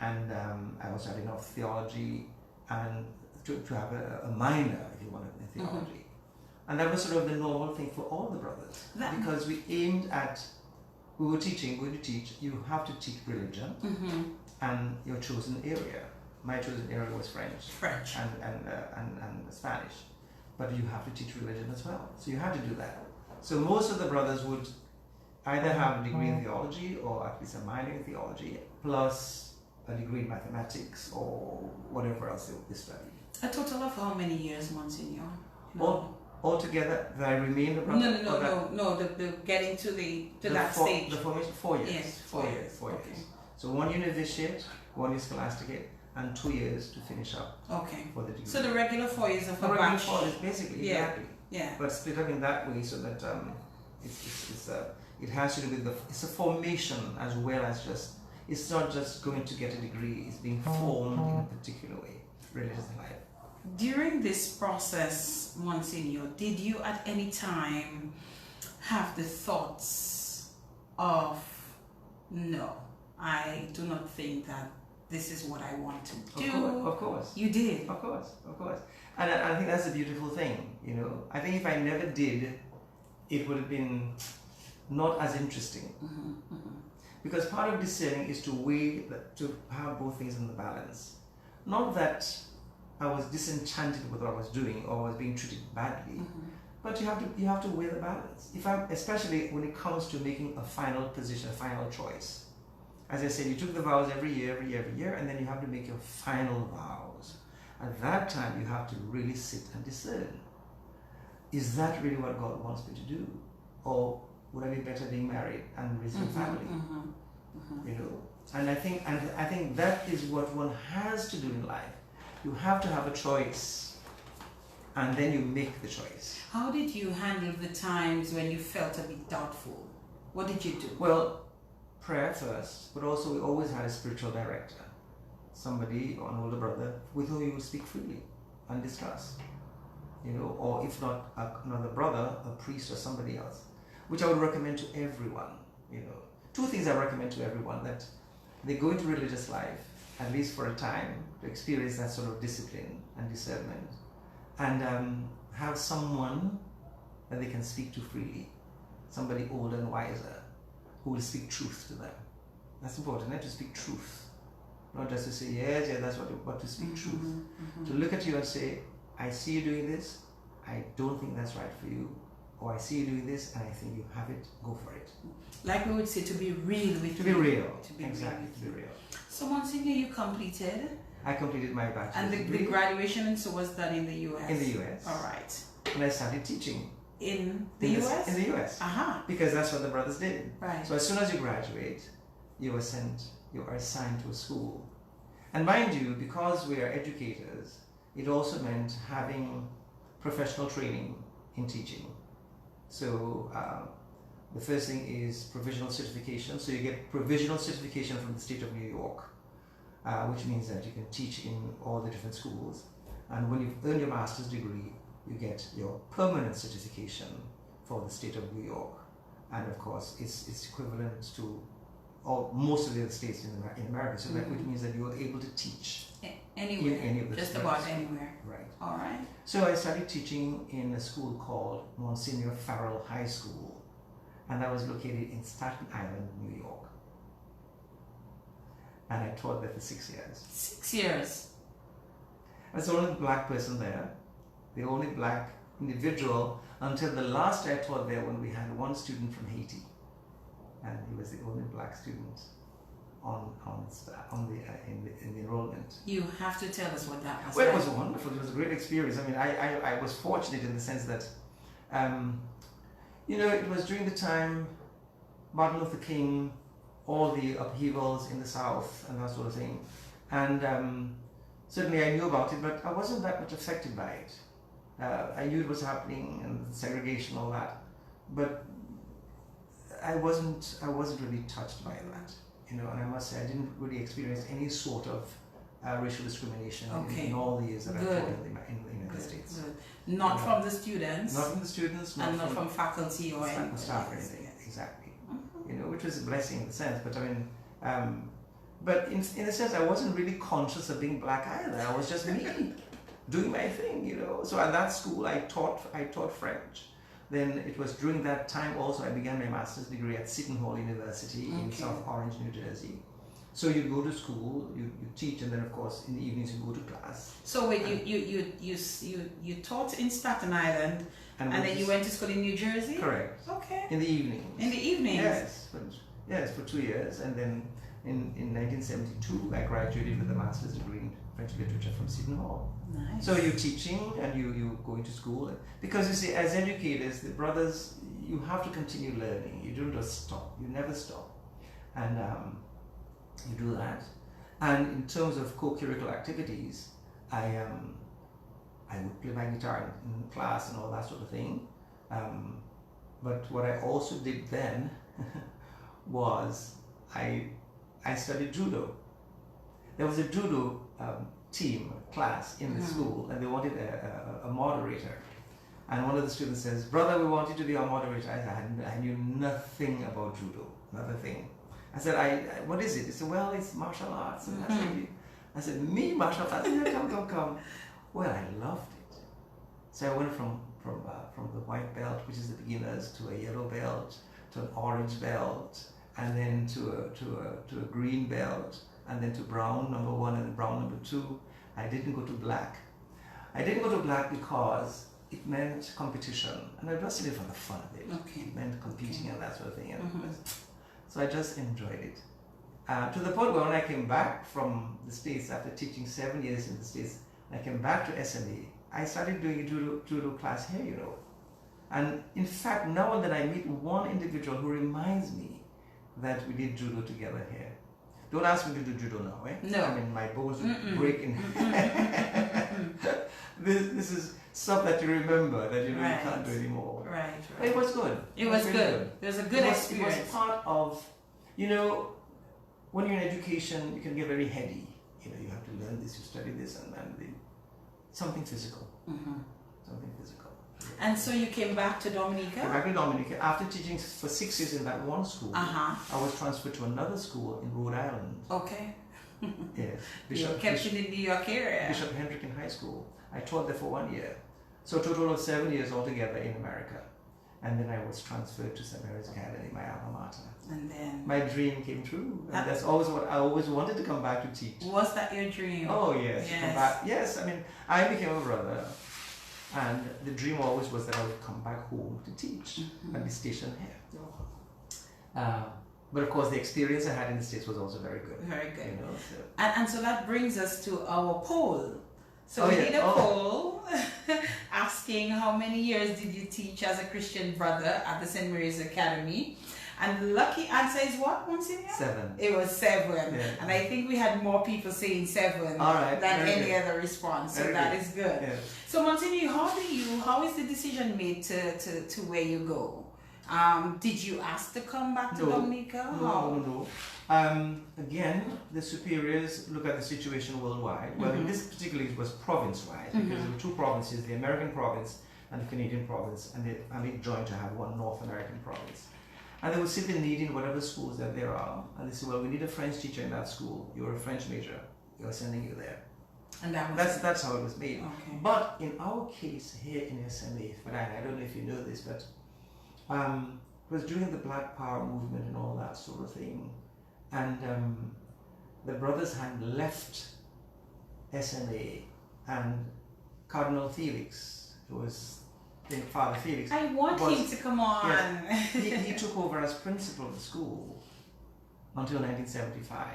and I also had enough theology and to have a minor, if you wanted, in theology. And that was sort of the normal thing for all the brothers, because we aimed at, we were going to teach, you have to teach religion and your chosen area. My chosen area was French. And Spanish. But you have to teach religion as well. So you had to do that. So most of the brothers would either have a degree in theology or at least a minor in theology, plus a degree in mathematics or whatever else they study. A total of how many years, Monsignor? Altogether, that I remained a brother? No, the getting to that stage. The formation, 4 years. Yes, 4 years. 4 years. So 1 year novitiate, 1 year scholasticate, and 2 years to finish up for the degree. So the regular 4 years of a regular batch. 4 years, basically, exactly. Yeah. But split up in that way so that it has to do with it's a formation as well as just, it's not just going to get a degree, it's being formed in a particular way, religious life. During this process, Monsignor, did you at any time have the thoughts of, no, I do not think that this is what I want to do? Of course. You did? Of course. And I think that's a beautiful thing, you know. I think if I never did, it would have been not as interesting. Because part of discerning is to weigh, to have both things in the balance. Not that I was disenchanted with what I was doing or was being treated badly, but you have to weigh the balance. Especially when it comes to making a final position, a final choice. As I said, you took the vows every year, and then you have to make your final vows. At that time, you have to really sit and discern. Is that really what God wants me to do? Or would I be better being married and raising a family? You know, and I think that is what one has to do in life. You have to have a choice, and then you make the choice. How did you handle the times when you felt a bit doubtful? What did you do? Well, prayer first, but also we always had a spiritual director, somebody or an older brother with whom you would speak freely and discuss, you know, or if not another brother, a priest or somebody else, which I would recommend to everyone. You know, 2 things I recommend to everyone: that they go into religious life, at least for a time, to experience that sort of discipline and discernment, and have someone that they can speak to freely, somebody older and wiser, who will speak truth to them. That's important, to speak truth. Not just to say, yes, that's what, but to speak truth. To look at you and say, I see you doing this, I don't think that's right for you, or I see you doing this and I think you have it, go for it. Like we would say, to be real with you. To be real. Exactly, to be real. So Monsignor, you completed? I completed my bachelor's degree. And the graduation and so was done in the US? In the US. All right. And I started teaching. In the US? In the US. Because that's what the brothers did. Right. So as soon as you graduate, you are assigned to a school. And mind you, because we are educators, it also meant having professional training in teaching. So the first thing is provisional certification. So you get provisional certification from the state of New York, which means that you can teach in all the different schools. And when you've earned your master's degree, you get your permanent certification for the state of New York. And of course, it's equivalent to or most of the other states in America. So that which means that you were able to teach anywhere, in any of the just schools. about anywhere. Right. All right. So I started teaching in a school called Monsignor High School, and that was located in Staten Island, New York. And I taught there for 6 years. 6 years. I was the only black person there, the only black individual, until the last I taught there when we had one student from Haiti, and he was the only black student in the enrollment. You have to tell us what that was. Well, it was wonderful. It was a great experience. I mean, I was fortunate in the sense that, it was during the time Martin Luther King, all the upheavals in the South and that sort of thing, and certainly I knew about it, but I wasn't that much affected by it. I knew it was happening and segregation, all that, but I wasn't really touched by that, and I must say I didn't really experience any sort of racial discrimination in all the years that I taught in the United States. Good. Not from the students. Not from the students. Not from faculty or anything. Staff or anything. Exactly. Which was a blessing in a sense, but I mean, but in a sense, I wasn't really conscious of being black either. I was just me, doing my thing, So at that school, I taught French. Then it was during that time also I began my master's degree at Seton Hall University in South Orange, New Jersey. So you go to school, you teach, and then of course in the evenings you go to class. So wait, you taught in Staten Island, and then you went to school in New Jersey? Correct. Okay. In the evenings. In the evenings? Yes, for 2 years, and then in 1972 I graduated with a master's degree in French literature from Seton Hall. Nice. So you're teaching and you going to school, because you see, as educators, the brothers, you have to continue learning. You don't just stop. You never stop, and you do that. And in terms of co-curricular activities, I would play my guitar in class and all that sort of thing. But what I also did then was I studied judo. There was a judo class in the school, and they wanted a moderator. And one of the students says, "Brother, we want you to be our moderator." I knew nothing about judo, nothing. I said, "What is it?" He said, "Well, it's martial arts." And I said, "Me, martial arts?" He said, come. Well, I loved it. So I went from the white belt, which is the beginners, to a yellow belt, to an orange belt, and then to a green belt, and then to brown number 1 and brown number 2. I didn't go to black. I didn't go to black because it meant competition, and I just did it for the fun of it. Okay. It meant competing and that sort of thing. So I just enjoyed it. To the point where when I came back from the States after teaching 7 years in the States, I came back to SMA, I started doing a judo class here, And in fact, now and then I meet one individual who reminds me that we did judo together here. Don't ask me to do judo now, eh? No. I mean, my bones would break in. This is stuff that you remember that you can't do anymore. Right. It was good. It was really good. It was a good experience. It was part of, when you're in education, you can get very heady. You have to learn this, you study this, and something physical. Something physical. And so you came back to Dominica? Came back to Dominica. After teaching for 6 years in that one school, I was transferred to another school in Rhode Island. Okay. Yes. You kept in the New York area. Bishop Hendricken High School. I taught there for 1 year. So a total of 7 years altogether in America. And then I was transferred to St. Mary's Academy, my alma mater. And then my dream came true. And that's always what I always wanted to come back to teach. Was that your dream? Oh yes. Yes. Come back. Yes. I mean, I became a brother, and the dream always was that I would come back home to teach and be stationed here. But of course, the experience I had in the States was also very good. Very good. So. And so that brings us to our poll. So we did a poll asking how many years did you teach as a Christian brother at the St. Mary's Academy? And the lucky answer is what, Monsignor? 7. It was 7. Yeah. And I think we had more people saying 7 than any other response. So that is good. Yeah. So Monsignor, how is the decision made to where you go? Did you ask to come back to Dominica? No. Again, the superiors look at the situation worldwide. Well, in this particular it was province-wide, because there were 2 provinces, the American province and the Canadian province, and they joined to have one North American province. And they would see the need in whatever schools that there are. And they say, well, we need a French teacher in that school. You're a French major. We're sending you there. And that's how it was made. Okay. But in our case here in SMA, Ferdina, I don't know if you know this, but it was during the Black Power movement and all that sort of thing. And the brothers had left SMA, and Cardinal Felix, who was Father Felix. I want him to come on. Yes, he took over as principal of the school until 1975.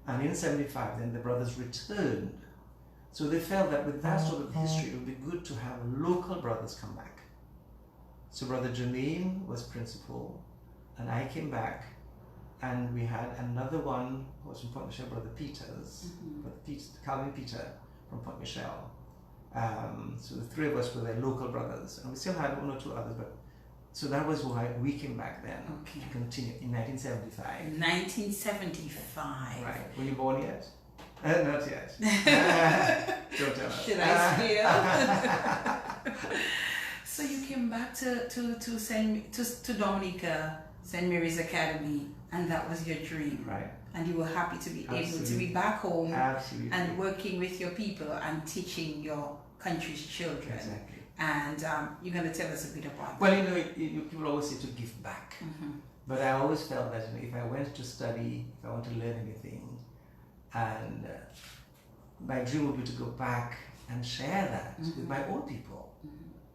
And in 75, then the brothers returned. So they felt that with that sort of history, it would be good to have local brothers come back. So Brother Jermaine was principal, and I came back, and we had another one who was from Port Michelle, Brother Peters, Calvin Peter from Port Michelle. So the three of us were their local brothers, and we still had one or two others, but so that was why we came back then to continue in 1975. 1975. Right. Were you born yet? Not yet. Don't tell us. Should I spill? So you came back to Dominica, St. Mary's Academy, and that was your dream. Right. And you were happy to be able to be back home and working with your people and teaching your country's children. Exactly. And you're going to tell us a bit about that. Well, people always say to give back. But I always felt that if I went to study, if I want to learn anything, and my dream would be to go back and share that with my own people.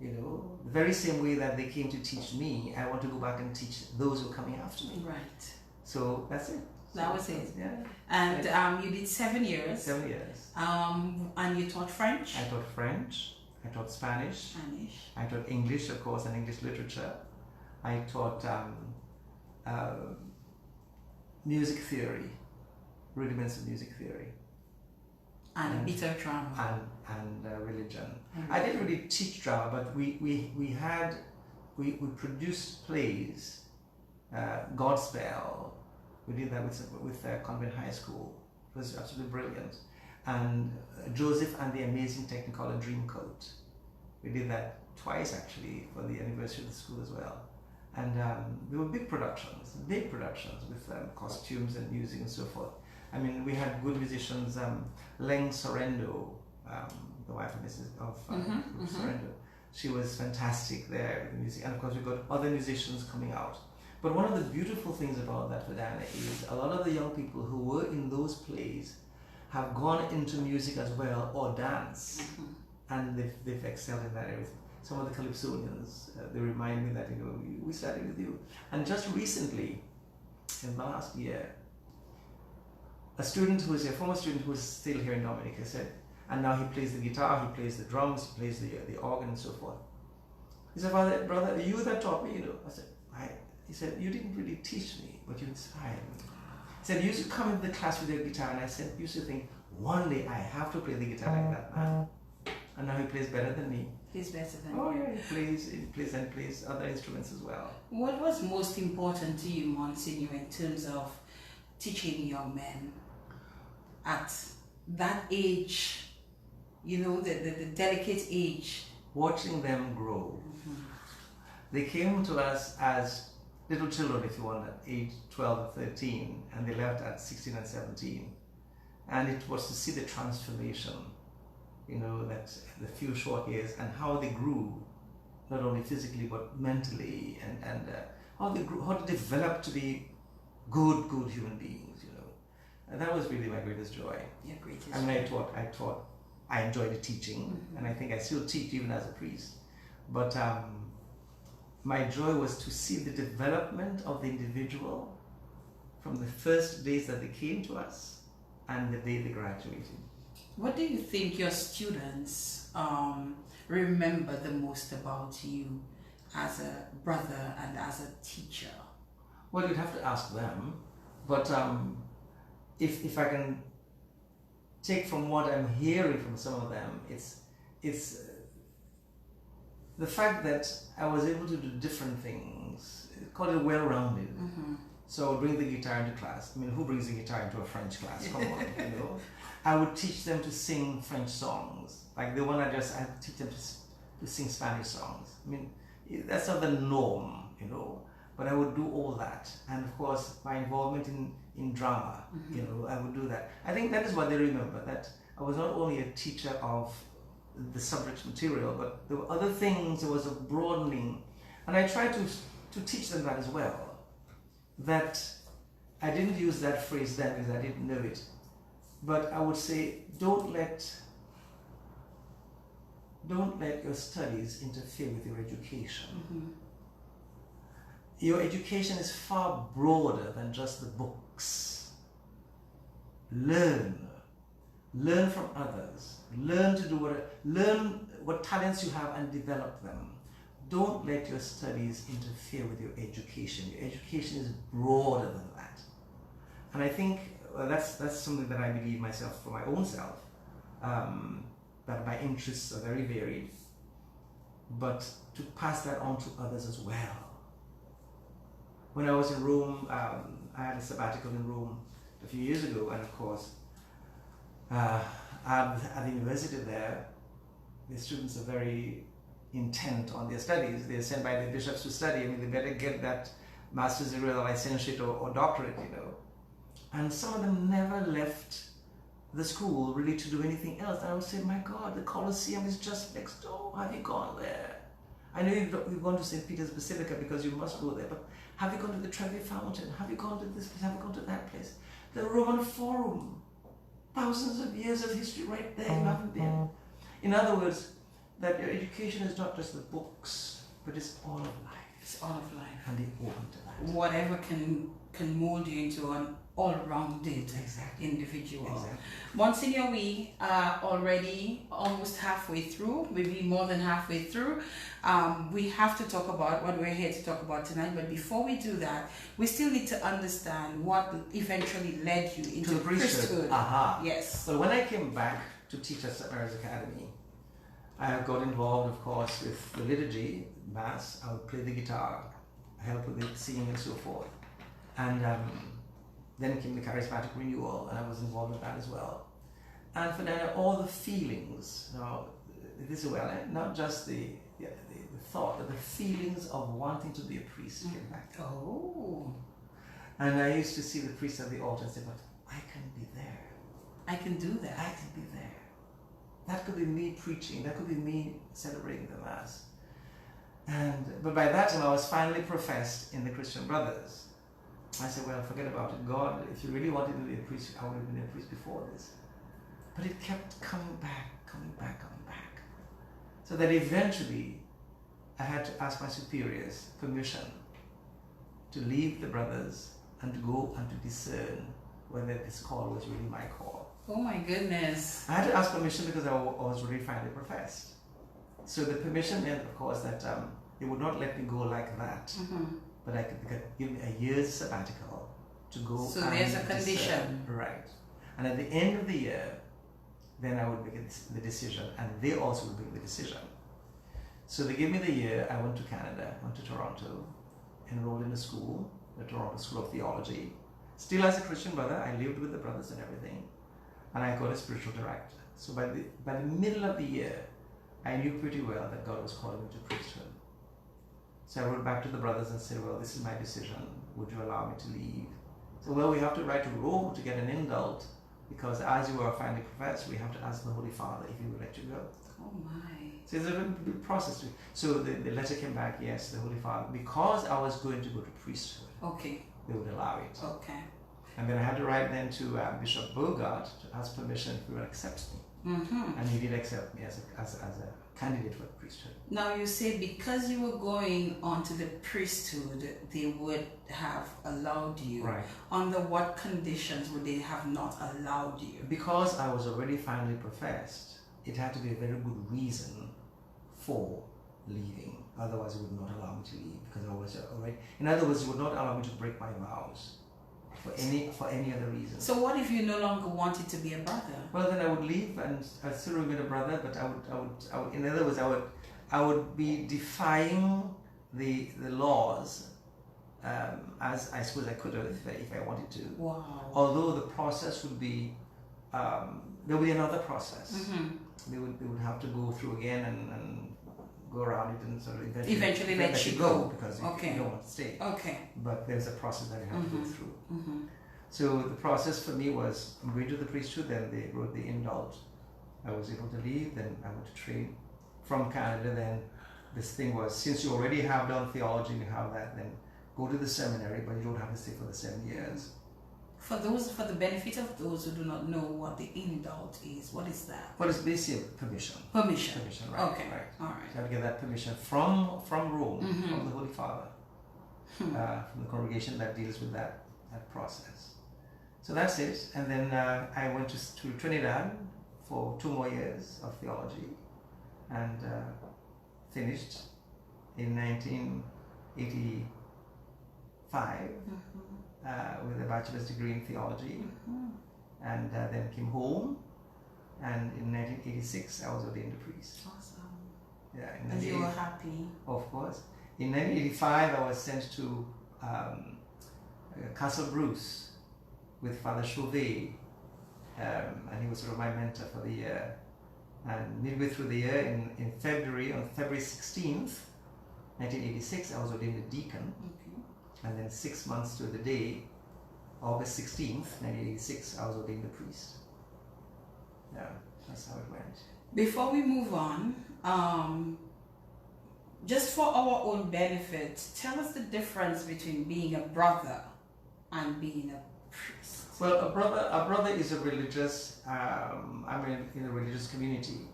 You know, the very same way that they came to teach me, I want to go back and teach those who are coming after me. Right. So that's it. That was it. Yeah. And you did 7 years. 7 years. And you taught French? I taught French. I taught Spanish. I taught English, of course, and English literature. I taught music theory, rudiments of music theory. And a bit of drama. And religion. I didn't really teach drama, but we produced plays, Godspell. We did that with Convent High School. It was absolutely brilliant. And Joseph and the Amazing Technicolor Dreamcoat. We did that twice actually for the anniversary of the school as well. And they were big productions with costumes and music and so forth. I mean, we had good musicians, Leng Sorrento, the wife of Sorrento. She was fantastic there with the music. And of course we got other musicians coming out. But one of the beautiful things about that, Ferdina, is a lot of the young people who were in those plays have gone into music as well, or dance, and they've excelled in that area. Some of the Calypsonians, they remind me that, you know, we studied with you. And just recently, in the last year, a former student who is still here in Dominica said, and now he plays the guitar, he plays the drums, he plays the organ and so forth. He said, brother, you that taught me, you know. I said, he said, you didn't really teach me, but you inspired me. He said, you used to come into the class with your guitar, and I said, used to think, one day I have to play the guitar like that man. And now he plays better than me. He's better than you. Yeah, he plays other instruments as well. What was most important to you, Monsignor, in terms of teaching young men at that age, you know, the delicate age? Watching them grow. They came to us as little children, if you want, at age 12 or 13, and they left at 16 and 17. And it was to see the transformation, you know, that the few short years, and how they grew, not only physically but mentally, and how they grew, how they developed to be good human beings, you know. And that was really my greatest joy. Your greatest joy. I mean, I enjoyed the teaching, and I think I still teach even as a priest. But my joy was to see the development of the individual from the first days that they came to us and the day they graduated. What do you think your students remember the most about you as a brother and as a teacher? Well, you'd have to ask them, but if I can take from what I'm hearing from some of them, it's the fact that I was able to do different things, call it well-rounded. So I would bring the guitar into class. I mean, who brings the guitar into a French class? Come on, you know. I would teach them to sing French songs. Like the one I would teach them to sing Spanish songs. I mean, that's not the norm, you know. but I would do all that. And of course, my involvement in drama, you know, I would do that. I think that is what they remember, that I was not only a teacher of the subject material, but there were other things. There was a broadening, and I tried to teach them that as well. That I didn't use that phrase then because I didn't know it, but I would say, don't let your studies interfere with your education. Your education is far broader than just the books. Learn from others. Learn what talents you have and develop them. Don't let your studies interfere with your education. Your education is broader than that. And I think that's something that I believe myself for my own self, that my interests are very varied, but to pass that on to others as well. When I was in Rome, I had a sabbatical in Rome a few years ago, and of course, at the university there, the students are very intent on their studies. They're sent by the bishops to study. I mean, they better get that master's degree or licentiate or doctorate, you know. And some of them never left the school really to do anything else. And I would say, my God, the Colosseum is just next door. Have you gone there? I know you've gone to St. Peter's Basilica because you must go there, but have you gone to the Trevi Fountain? Have you gone to this place? Have you gone to that place? The Roman Forum. Thousands of years of history right there. You haven't been. In other words, that your education is not just the books, but it's all of life. It's all of life. And they open to that. Whatever can mold you into an all-rounded individual. Exactly. Monsignor, we are already almost halfway through, maybe more than halfway through. We have to talk about what we're here to talk about tonight, but before we do that, we still need to understand what eventually led you into the priesthood. Aha. Yes. Well, when I came back to teach at St. Mary's Academy, I got involved, of course, with the liturgy, Mass. I would play the guitar, help with the singing and so forth. And then came the charismatic renewal, and I was involved with that as well. And for then all the feelings, this is well, not just the thought, but the feelings of wanting to be a priest came back. Oh. And I used to see the priest at the altar and say, but I can be there. I can do that. I can be there. That could be me preaching. That could be me celebrating the Mass. But by that time, I was finally professed in the Christian Brothers. I said, well, forget about it. God, if you really wanted to be a priest, I would have been a priest before this. But it kept coming back. So that eventually, I had to ask my superiors permission to leave the Brothers and to go and to discern whether this call was really my call. Oh my goodness. I had to ask permission because I was really finally professed. So the permission meant, of course, that they would not let me go like that. But I could give me a year's sabbatical to go. So there's a condition. Right. And at the end of the year, then I would make the decision, and they also would make the decision. So they gave me the year. I went to Canada, went to Toronto, enrolled in a school, the Toronto School of Theology. Still as a Christian brother, I lived with the brothers and everything. And I got a spiritual director. So by the middle of the year, I knew pretty well that God was calling me to priesthood. So I wrote back to the brothers and said, well, this is my decision. Would you allow me to leave? So, well, we have to write to Rome to get an indult, because as you are finally professed, we have to ask the Holy Father if he would let you go. Oh my. So it's a big process. So the letter came back, yes, the Holy Father, because I was going to go to priesthood. Okay. They would allow it. Okay. And then I had to write then to Bishop Bogart to ask permission if he would accept me. And he did accept me as a candidate for the priesthood. Now you say because you were going on to the priesthood, they would have allowed you. Right. Under what conditions would they have not allowed you? Because I was already finally professed, it had to be a very good reason for leaving. Otherwise, it would not allow me to leave, because I was already. In other words, it would not allow me to break my vows for any other reason. So what if you no longer wanted to be a brother? Well, then I would leave, and I'd still remain a brother. But I would. In other words, I would be defying the laws, as I suppose I could have if I wanted to. Wow. Although the process would be, there would be another process. They would have to go through again and go around it and sort of eventually let you go because okay. you don't want to stay. Okay. But there's a process that you have to go through. Mm-hmm. So the process for me was, I'm going to the priesthood, then they wrote the indult. I was able to leave, then I went to train from Canada. Then this thing was, since you already have done theology and you have that, then go to the seminary, but you don't have to stay for the 7 years. For the benefit of those who do not know what the indult is, what is that? Well, it's basically permission. Permission, right? Okay, right. All right. So I have to get that permission from Rome, from the Holy Father, from the congregation that deals with that process. So that's it. And then I went to Trinidad for 2 more years of theology, and finished in 1985 with a bachelor's degree in theology, and then came home, and in 1986 I was ordained a priest. Awesome. Yeah. And you were happy? Of course. In 1985 I was sent to Castle Bruce with Father Chauvet, and he was sort of my mentor for the year. And midway through the year, on February 16th, 1986, I was ordained a deacon. Okay. And then 6 months to the day, August 16th, 1986, I was ordained a priest. Yeah, that's how it went. Before we move on, just for our own benefit, tell us the difference between being a brother and being a priest. Well, a brother is a religious, in a religious community.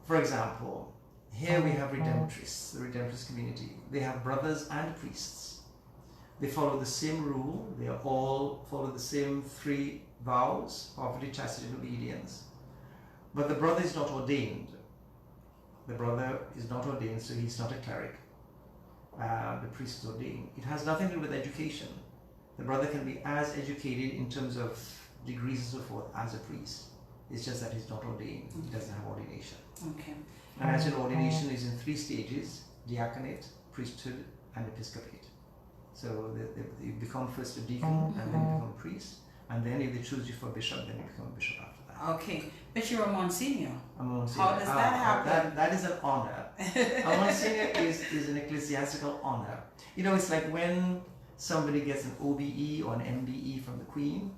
For example, here we have redemptorists, the redemptorist community. They have brothers and priests. They follow the same rule. They all follow the same 3 vows: poverty, chastity, and obedience. But the brother is not ordained. The brother is not ordained, so he's not a cleric. The priest is ordained. It has nothing to do with education. The brother can be as educated in terms of degrees and so forth as a priest. It's just that he's not ordained. He doesn't have ordination. Okay. And as an ordination is in 3 stages: diaconate, priesthood, and episcopate. So you become first a deacon, and then you become a priest. And then if they choose you for a bishop, then you become a bishop after that. Okay. But you're a Monsignor. I'm a Monsignor. How does that happen? That is an honor. A Monsignor is an ecclesiastical honor. You know, it's like when somebody gets an OBE or an MBE from the Queen.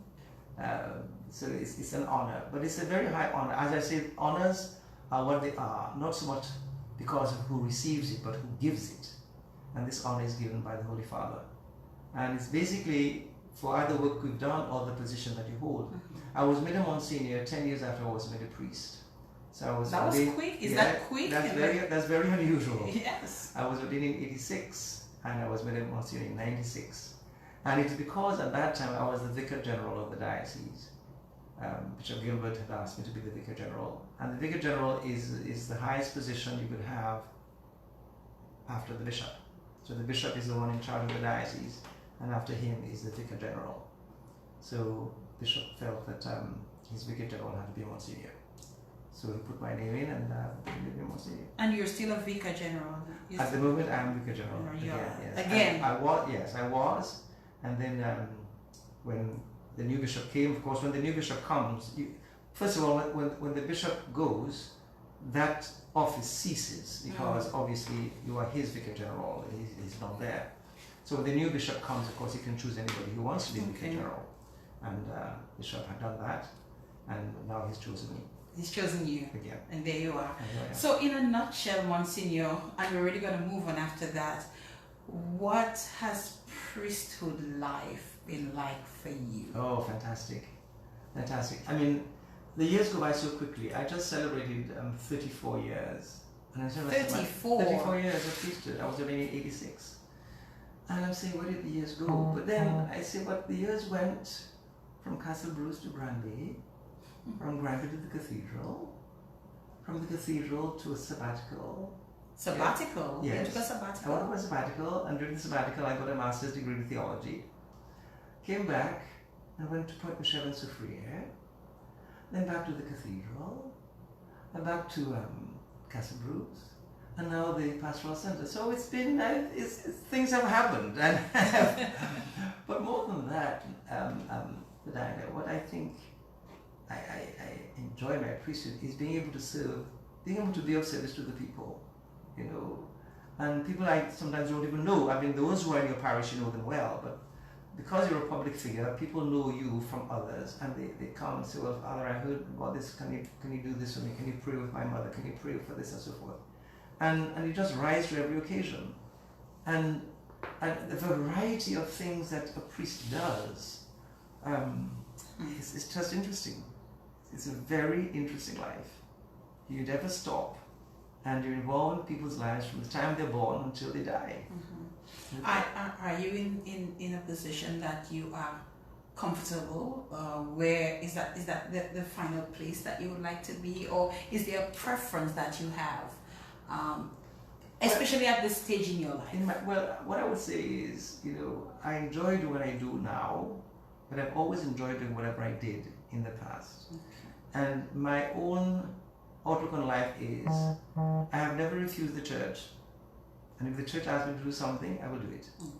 So it's an honor, but it's a very high honor. As I said, honors are what they are, not so much because of who receives it, but who gives it. And this honor is given by the Holy Father. And it's basically for either work we've done or the position that you hold. I was made a Monsignor 10 years after I was made a priest. So I was that ordained, was quick? Is that quick? That's very unusual. Yes. I was ordained in 86 and I was made a Monsignor in 96. And it's because at that time I was the Vicar General of the diocese. Bishop Gilbert had asked me to be the Vicar General. And the Vicar General is the highest position you could have after the bishop. So the bishop is the one in charge of the diocese, and after him is the Vicar General. So Bishop felt that his Vicar General had to be a Monsignor. So he put my name in and made me a Monsignor. And you're still a Vicar General? At the moment I am Vicar General. Again? I was. And then when the new bishop came, of course, when the new bishop comes, first of all, when the bishop goes, that office ceases because obviously you are his Vicar General, he's not there. So when the new bishop comes, of course, he can choose anybody who wants to be Vicar General. And Bishop had done that, and now he's chosen me. He's chosen you. Again. And there you are. So in a nutshell, Monsignor, and we're really going to move on after that, what has priesthood life been like for you? Oh, fantastic. Fantastic. I mean, the years go by so quickly. I just celebrated 34 years. And I 34 years of priesthood. I was ordained in 86. And I'm saying, where did the years go? But then I say, but the years went from Castle Bruce to Granby, from Granby to the cathedral, from the cathedral to a sabbatical. Sabbatical? Yes. You took a sabbatical? I went for a sabbatical, and during the sabbatical I got a master's degree in theology. Came back and went to Point Michel and Soufriere, then back to the cathedral, and back to Castle Bruce, and now the pastoral center. So it's been, things have happened. And but more than that, what I think I enjoy my priesthood is being able to serve, being able to be of service to the people. you know. And people I sometimes don't even know. I mean, those who are in your parish, you know them well, but because you're a public figure, people know you from others, and they come and say, well, Father, I heard about this, can you do this for me? Can you pray with my mother? Can you pray for this and so forth? And you just rise to every occasion. And the variety of things that a priest does is just interesting. It's a very interesting life. You never stop, and you're involved in people's lives from the time they're born until they die. Are you in a position that you are comfortable? Where is that the final place that you would like to be, or is there a preference that you have, especially at this stage in your life? What I would say is, you know, I enjoy doing what I do now, but I've always enjoyed doing whatever I did in the past. Okay. And my own outlook on life is, I have never refused the church. And if the church asks me to do something, I will do it. Okay.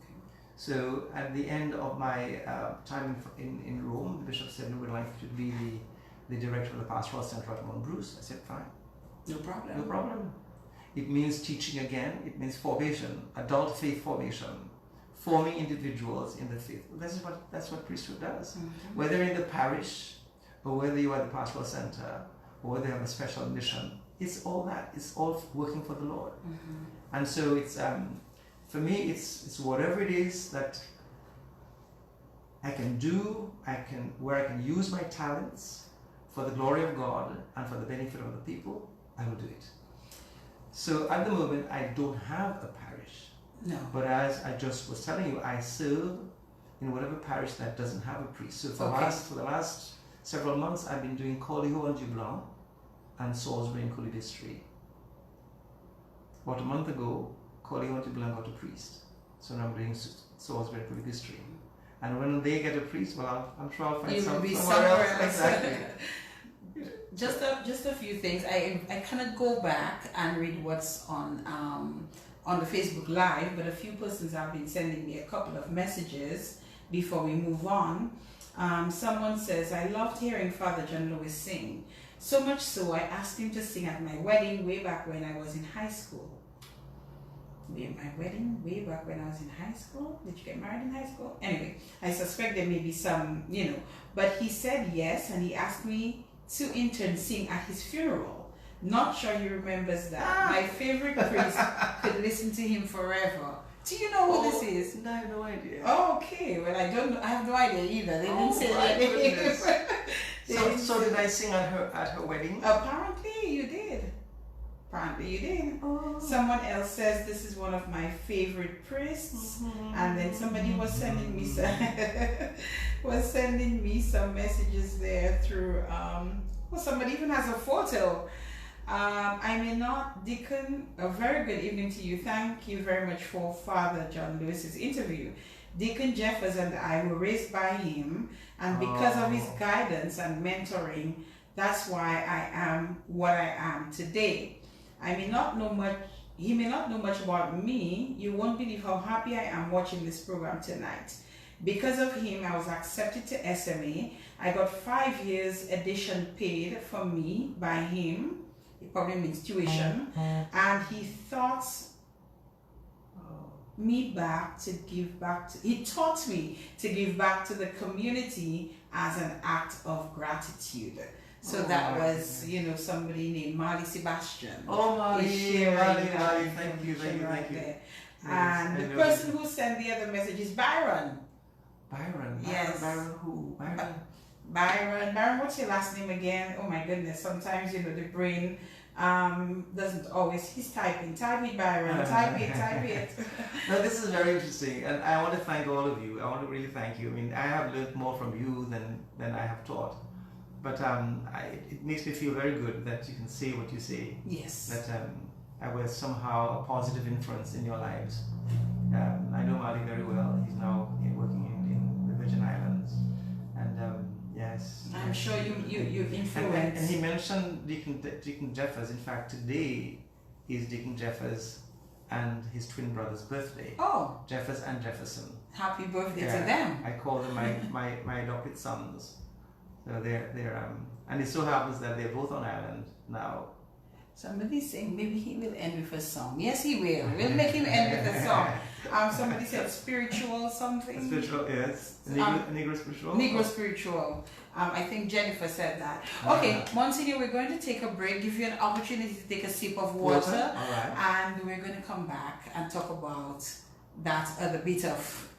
So at the end of my time in Rome, the bishop said, "We would like you to be the director of the pastoral center at Mount Bruce." I said, "Fine. No problem. No problem." It means teaching again. It means formation, adult faith formation, forming individuals in the faith. That's what priesthood does. Mm-hmm. Whether in the parish, or whether you are at the pastoral center, or whether you have a special mission, it's all that. It's all working for the Lord. Mm-hmm. And so it's for me, it's whatever it is that I can do, where I can use my talents for the glory of God and for the benefit of the people, I will do it. So at the moment, I don't have a parish. No. But as I just was telling you, I serve in whatever parish that doesn't have a priest. So for the last several months, I've been doing Coliho and Dublin and Salisbury and Colibistry. About a month ago, Coliho and Dublin got a priest. So now I'm doing Salisbury and Colibistry. And when they get a priest, well, I'm sure I'll find somewhere else. Exactly. Just a few things. I cannot go back and read what's on the Facebook Live, but a few persons have been sending me a couple of messages before we move on. Someone says, "I loved hearing Father John Lewis sing. So much so, I asked him to sing at my wedding way back when I was in high school." My wedding way back when I was in high school? Did you get married in high school? Anyway, I suspect there may be some, but he said yes, and he asked me to intern sing at his funeral. Not sure he remembers that. My favorite priest could listen to him forever. Do you know who this is? No, I have no idea. Oh, okay. Well, I have no idea either. They didn't say that. So did I sing at her wedding? Apparently you did. Oh. Someone else says this is one of my favorite priests, and then somebody was sending me some messages there through. Somebody even has a photo. I may not, Deacon. A very good evening to you. Thank you very much for Father John Lewis's interview. Deacon Jeffers and I were raised by him, and because of his guidance and mentoring, that's why I am what I am today. He may not know much about me. You won't believe how happy I am watching this program tonight. Because of him, I was accepted to SMA. I got 5 years addition paid for me by him. It probably means tuition. And he taught me he taught me to give back to the community as an act of gratitude. So that was, somebody named Marley Sebastian. Oh, Marley, thank you. And the person who sent the other message is Byron. Yes. Byron who? Byron, what's your last name again? Oh my goodness, sometimes, the brain doesn't always, he's typing. Type it, Byron, type it. No, this is very interesting, and I want to thank all of you. I want to really thank you. I mean, I have learned more from you than I have taught. But it makes me feel very good that you can say what you say. Yes. That I was somehow a positive influence in your lives. I know Marley very well. He's now working in the Virgin Islands. And yes. I'm sure you influenced. And he mentioned Deacon Jeffers. In fact, today is Deacon Jeffers and his twin brother's birthday. Oh. Jeffers and Jefferson. Happy birthday to them. I call them my adopted sons. So they're and it so happens that they're both on island now. Somebody's saying maybe he will end with a song. Yes, he will. We'll make him end with a song. Somebody said spiritual something. Spiritual, yes. Negro spiritual. Negro spiritual. I think Jennifer said that. Okay, Monsignor, we're going to take a break, give you an opportunity to take a sip of water. All right. And we're going to come back and talk about that other bit of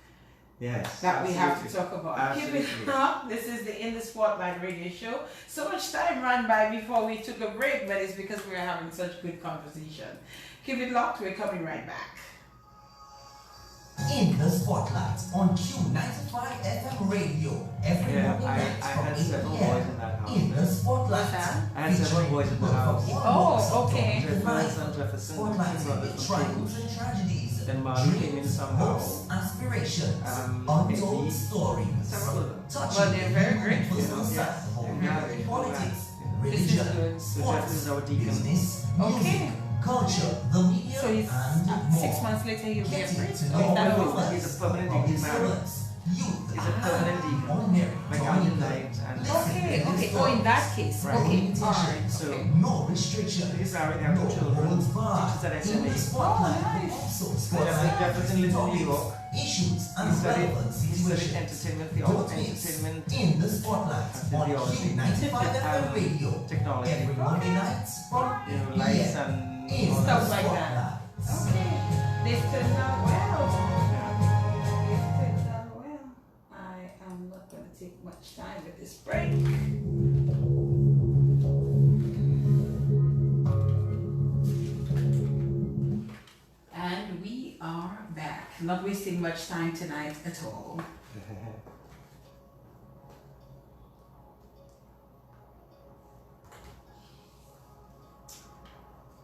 yes, that we have to talk about. Absolutely. Keep it up. This is the In the Spotlight radio show. So much time ran by before we took a break, but it's because we're having such good conversation. Keep it locked. We're coming right back. In the Spotlight on Q95FM radio every Monday night from 8 p.m. In the Spotlight. I had several boys in the house. Oh, okay. Jefferson, Spotlighting triumphs and tragedies, then Marley came in somehow. hopes, aspirations, untold stories, Several of them. touching Well, they're very great. Politics, This is religion, good. So Jeff is our deacon. business, Okay. music, culture, the media, So he's and more. 6 months later he'll be a Getting priest. to Oh, know that the was words He's a permanent of deacon his now. servants, youth, He's a permanent deacon. ordinary, My guardian died and Okay, okay. Oh, in that case. Right. Okay, alright. So- Okay. no restriction, he's married, they have no two children. holds barred. Teaches at In SMA. the spotlight, Oh, nice. also Jefferson lived in New topics, York. issues, and He studied relevant situations. entertainment Don't theology, miss entertainment In the Spotlight and on theology. Q95FM radio technology, every Monday nights from lights 8 and in all the Stuff that. like that. Okay. This turned out well. This turned out well. I am not going to take much time with this break. And we are back. Not wasting much time tonight at all.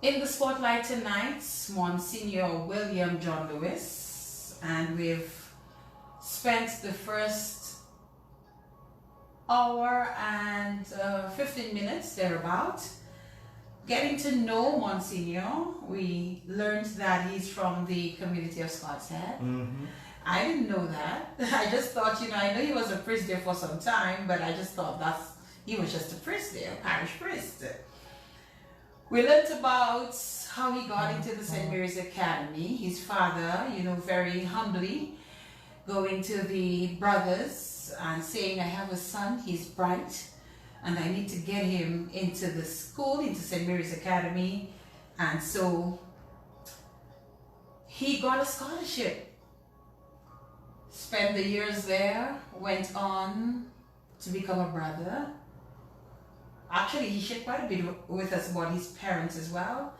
In the spotlight tonight, Monsignor William John Lewis, and we've spent the first hour and 15 minutes thereabout getting to know Monsignor. We learned that he's from the community of Scott's Head. Mm-hmm. I didn't know that. I just thought, I know he was a priest there for some time, but I just thought he was just a priest there, a parish priest. We learned about how he got into the St. Mary's Academy. His father, very humbly going to the brothers and saying, I have a son, he's bright, and I need to get him into the school, into St. Mary's Academy. And so he got a scholarship, spent the years there, went on to become a brother. Actually, he shared quite a bit with us about his parents as well,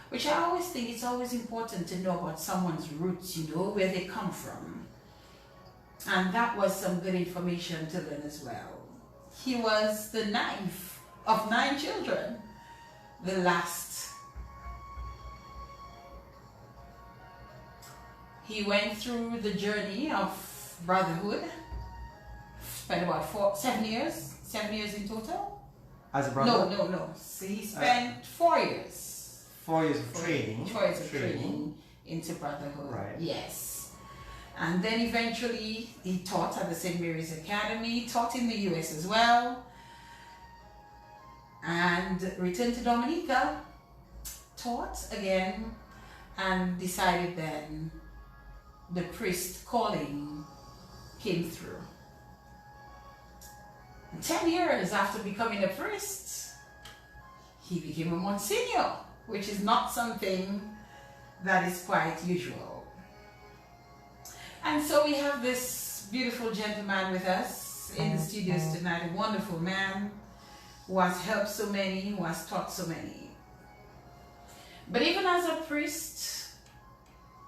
which I always think it's always important to know about someone's roots, where they come from. And that was some good information to learn as well. He was the ninth of 9 children, the last. He went through the journey of brotherhood, spent about 7 years in total. As a brother? No. So he spent 4 years. 4 years of training. 4 years of training into brotherhood. Right. Yes. And then eventually he taught at the St. Mary's Academy, taught in the US as well, and returned to Dominica, taught again, and decided then the priest calling came through. 10 years after becoming a priest, he became a Monsignor, which is not something that is quite usual. And so we have this beautiful gentleman with us in the studios tonight, a wonderful man who has helped so many, who has taught so many. But even as a priest,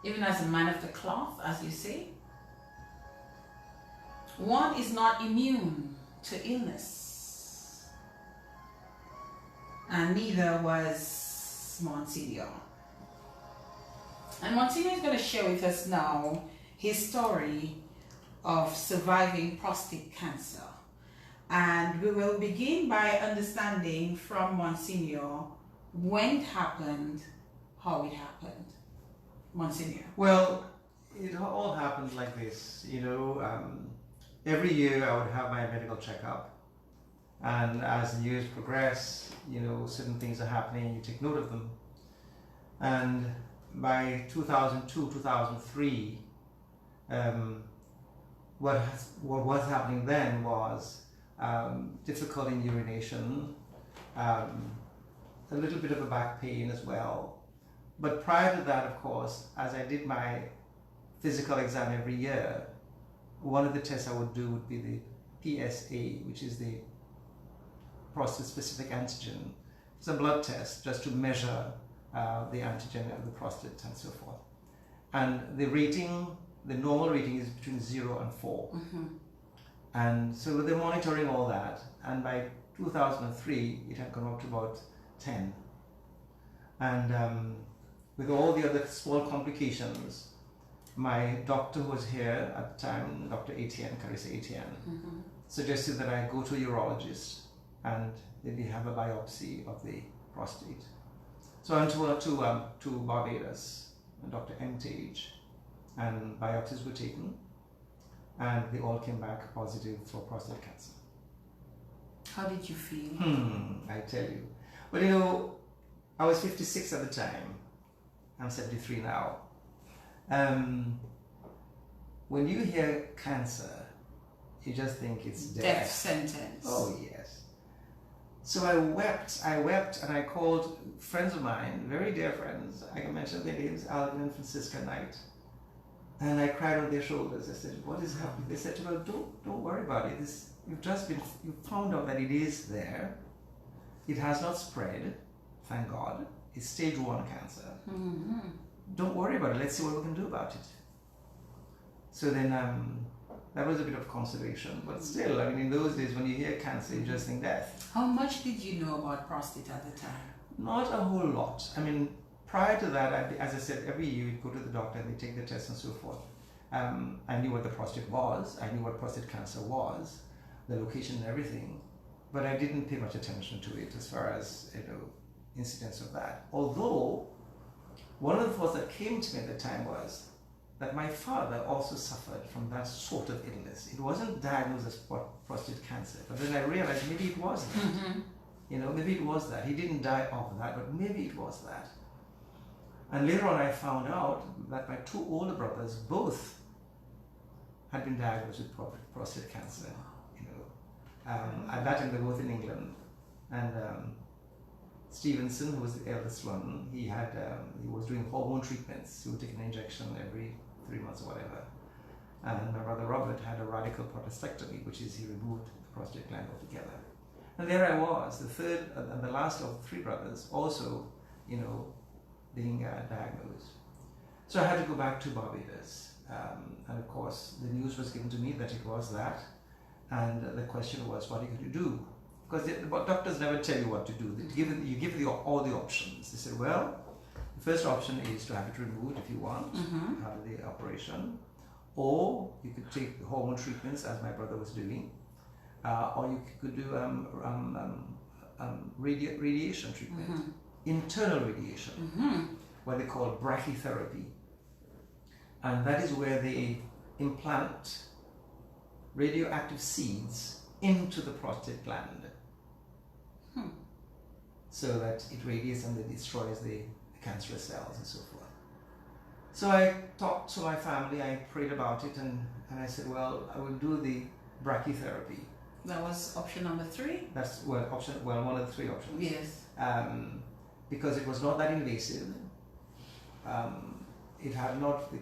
even as a man of the cloth, as you say, one is not immune to illness. And neither was Monsignor. And Monsignor is going to share with us now his story of surviving prostate cancer. And we will begin by understanding from Monsignor when it happened, how it happened. Monsignor. Well, it all happened like this. Every year I would have my medical checkup. And as the years progress, you know, certain things are happening, you take note of them. And by 2002, 2003, what was happening then was difficulty in urination, a little bit of a back pain as well. But prior to that, of course, as I did my physical exam every year, one of the tests I would do would be the PSA, which is the prostate-specific antigen. It's a blood test just to measure the antigen of the prostate and so forth. And the rating, the normal rating is between 0 and 4. Mm-hmm. And so they're monitoring all that. And by 2003, it had gone up to about 10. And with all the other small complications, my doctor who was here at the time, Dr. Etienne, Carissa Etienne, mm-hmm. suggested that I go to a urologist and maybe have a biopsy of the prostate. So I went to Barbados, and Dr. M. Tage, and biopsies were taken, and they all came back positive for prostate cancer. How did you feel? I tell you. Well, you know, I was 56 at the time. I'm 73 now. When you hear cancer, you just think it's death. Death sentence. Oh, yes. So I wept, and I called friends of mine, very dear friends. I can mention their names, Alvin and Francisca Knight. And I cried on their shoulders. I said, what is happening? They said, well, don't worry about it. You've found out that it is there. It has not spread, thank God. It's stage 1 cancer. Mm-hmm. Don't worry about it. Let's see what we can do about it. So then that was a bit of consolation. But still, I mean, in those days, when you hear cancer, you just think death. How much did you know about prostate at the time? Not a whole lot. I mean, prior to that, as I said, every year you'd go to the doctor and they take the test and so forth. I knew what the prostate was. I knew what prostate cancer was, the location and everything. But I didn't pay much attention to it as far as, you know, incidents of that. Although, one of the thoughts that came to me at the time was that my father also suffered from that sort of illness. It wasn't diagnosed as prostate cancer, but then I realized maybe it was that. Mm-hmm. You know, maybe it was that. He didn't die of that, but maybe it was that. And later on I found out that my 2 older brothers both had been diagnosed with prostate cancer. You know, at that time they were both in England. And Stevenson, who was the eldest one, he was doing hormone treatments. He would take an injection every 3 months or whatever. And my brother Robert had a radical prostatectomy, which is he removed the prostate gland altogether. And there I was, the third and the last of 3 brothers, also, you know, being diagnosed. So I had to go back to Barbados. And of course, the news was given to me that it was that. And the question was, what are you going to do? Because the doctors never tell you what to do. You give all the options. They said, well, the first option is to have it removed if you want, mm-hmm. have the operation. Or you could take the hormone treatments, as my brother was doing. Or you could do radiation treatment, mm-hmm. internal radiation, mm-hmm. what they call brachytherapy. And that is where they implant radioactive seeds into the prostate gland. So that it radiates and it destroys the cancerous cells and so forth. So I talked to my family, I prayed about it, and I said, well, I will do the brachytherapy. That was option number 3? That's one of the 3 options. Yes. Because it was not that invasive. The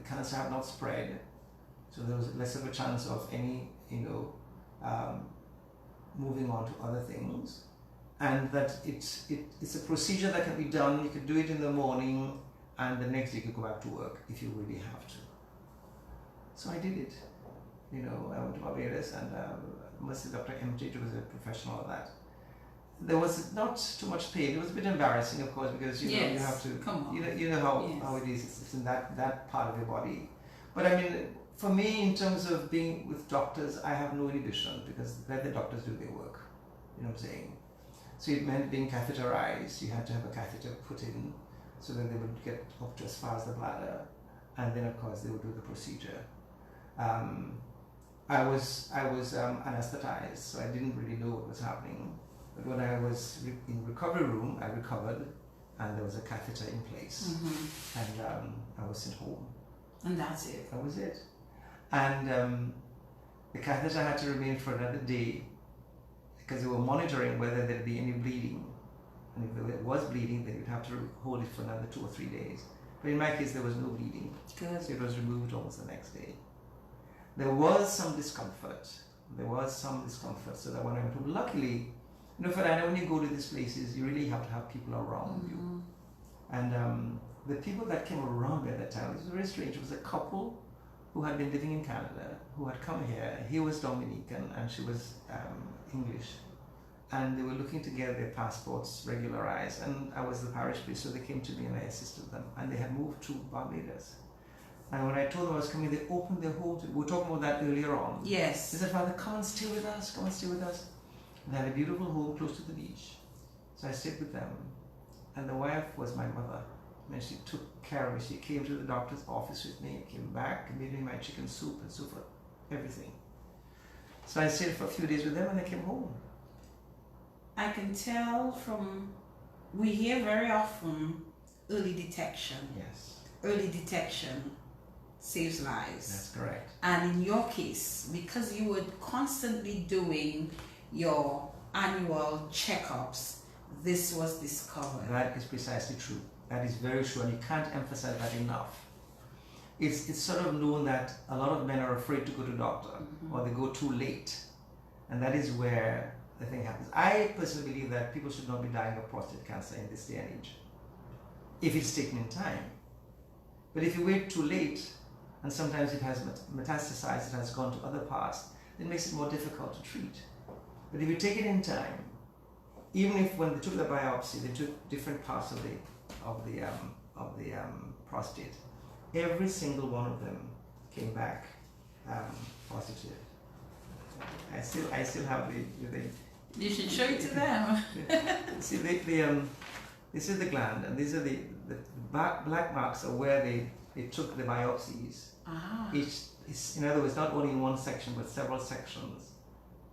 cancer had not spread, so there was less of a chance of any, you know, moving on to other things. And that it's a procedure that can be done. You could do it in the morning, and the next day you could go back to work if you really have to. So I did it. You know, I went to Barbados, and Dr. M. Tate was a professional of that. There was not too much pain. It was a bit embarrassing, of course, because you know you have to. Come on. You know how it is. It's in that part of your body. But I mean, for me, in terms of being with doctors, I have no inhibition because let the doctors do their work. You know what I'm saying? So it meant being catheterized. You had to have a catheter put in so that they would get up to as far as the bladder. And then, of course, they would do the procedure. I was anesthetized, so I didn't really know what was happening. But when I was in recovery room, I recovered, and there was a catheter in place, and I was sent home. And that's it. That was it. And the catheter had to remain for another day because they were monitoring whether there'd be any bleeding. And if there was bleeding, they would have to hold it for another 2 or 3 days. But in my case, there was no bleeding. Good. So it was removed almost the next day. There was some discomfort. So that when I went home, luckily, you know, Ferdina, when you go to these places, you really have to have people around you. And the people that came around me at that time, it was very strange. It was a couple who had been living in Canada, who had come here. He was Dominican and she was English. And they were looking to get their passports regularized. And I was the parish priest, so they came to me and I assisted them. And they had moved to Barbados. And when I told them I was coming, they opened their home. We were talking about that earlier on. Yes. They said, Father, come and stay with us, come and stay with us. They had a beautiful home close to the beach. So I stayed with them. And the wife was my mother. And she took care of me. She came to the doctor's office with me, came back, and made me my chicken soup and so forth, everything. So I stayed for a few days with them and I came home. I can tell we hear very often early detection. Yes. Early detection saves lives. That's correct. And in your case, because you were constantly doing your annual checkups, this was discovered. That is precisely true. That is very true, and you can't emphasize that enough. It's sort of known that a lot of men are afraid to go to doctor, or they go too late, and that is where the thing happens. I personally believe that people should not be dying of prostate cancer in this day and age, if it's taken in time. But if you wait too late, and sometimes it has metastasized, it has gone to other parts, it makes it more difficult to treat. But if you take it in time, even if when they took the biopsy, they took different parts of the prostate, every single one of them came back positive. I still have the you should show it to them. See, this is the gland, and these are the black marks are where they took the biopsies. Each is, in other words, not only in one section but several sections,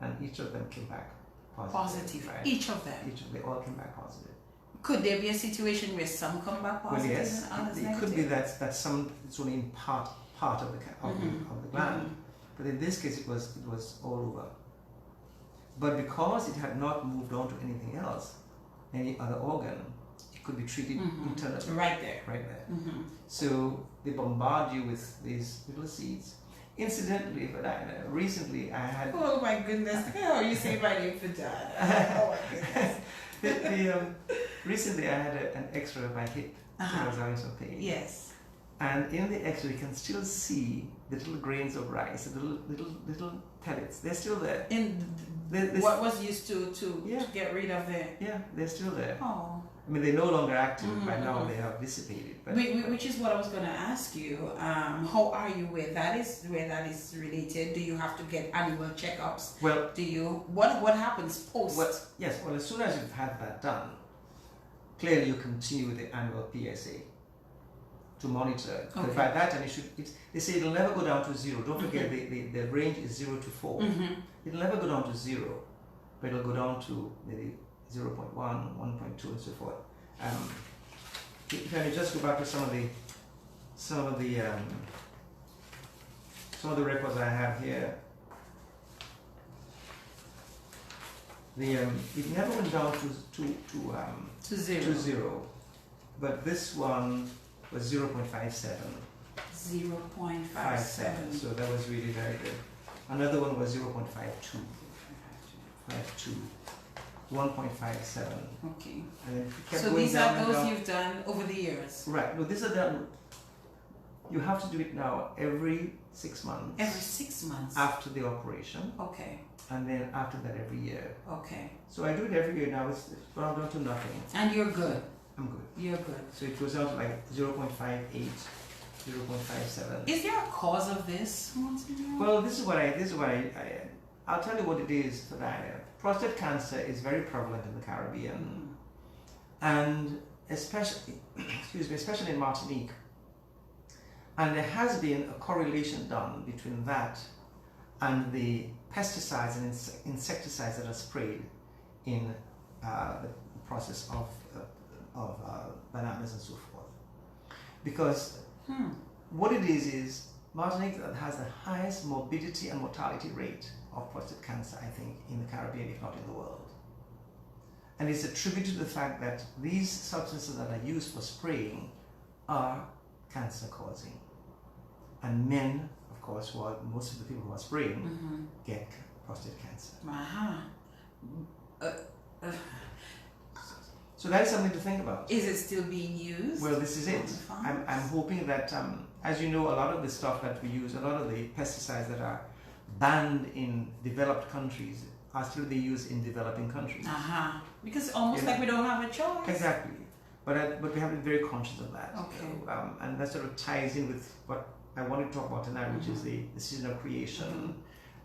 and each of them came back positive. Right? Each of them. They all came back positive. Could there be a situation where some come back positive? Well, yes, and others it negative? could be that some it's only in part of the gland, but in this case it was all over. But because it had not moved on to anything else, any other organ, it could be treated internally. Right there. Right there. So they bombard you with these little seeds. Incidentally, but recently I had. Oh my goodness! Oh, you say my name for that. Oh my goodness. Recently I had an X-ray of my hip. I was having some pain. Yes. And in the X-ray, you can still see the little grains of rice, the little pellets. They're still there. What was used to get rid of the. Yeah, they're still there. Oh. I mean, they're no longer active. By now, they have dissipated. But which is what I was going to ask you. How are you where that is related? Do you have to get annual checkups? Well, do you what happens post? Well, as soon as you've had that done, clearly you continue with the annual PSA to monitor. Okay. But by that time, they say it'll never go down to 0. Don't forget the range is 0 to 4. It'll never go down to 0, but it'll go down to maybe 0.1, 1.2, and so forth. If I may just go back to some of the records I have here. It never went down to 0, but this one was 0.57. 0.57. So that was really very good. Another one was 0.52. 1.57. Okay. And then it kept so going these down are those down. you've done over the years? Right. No, these are done. You have to do it now every 6 months. Every 6 months? After the operation. Okay. And then after that every year. Okay. So I do it every year now. It's gone down to nothing. And you're good? I'm good. You're good. So it goes down to like 0.58, 0.57. Is there a cause of this, Monsignor? Well, this is what I'll tell you what it is, Ferdina. Prostate cancer is very prevalent in the Caribbean, and especially in Martinique. And there has been a correlation done between that and the pesticides and insecticides that are sprayed in the process of bananas and so forth. Because what it is Martinique has the highest morbidity and mortality rate of prostate cancer, I think, in the Caribbean, if not in the world. And it's attributed to the fact that these substances that are used for spraying are cancer causing. And men, of course, who are most of the people who are spraying, get prostate cancer. So that is something to think about. Is it still being used? Well, this is it. I'm hoping that, as you know, a lot of the stuff that we use, a lot of the pesticides that are banned in developed countries are still being used in developing countries. Because almost like we don't have a choice. Exactly. But we have to be very conscious of that. Okay. And that sort of ties in with what I want to talk about tonight, which is the season of creation,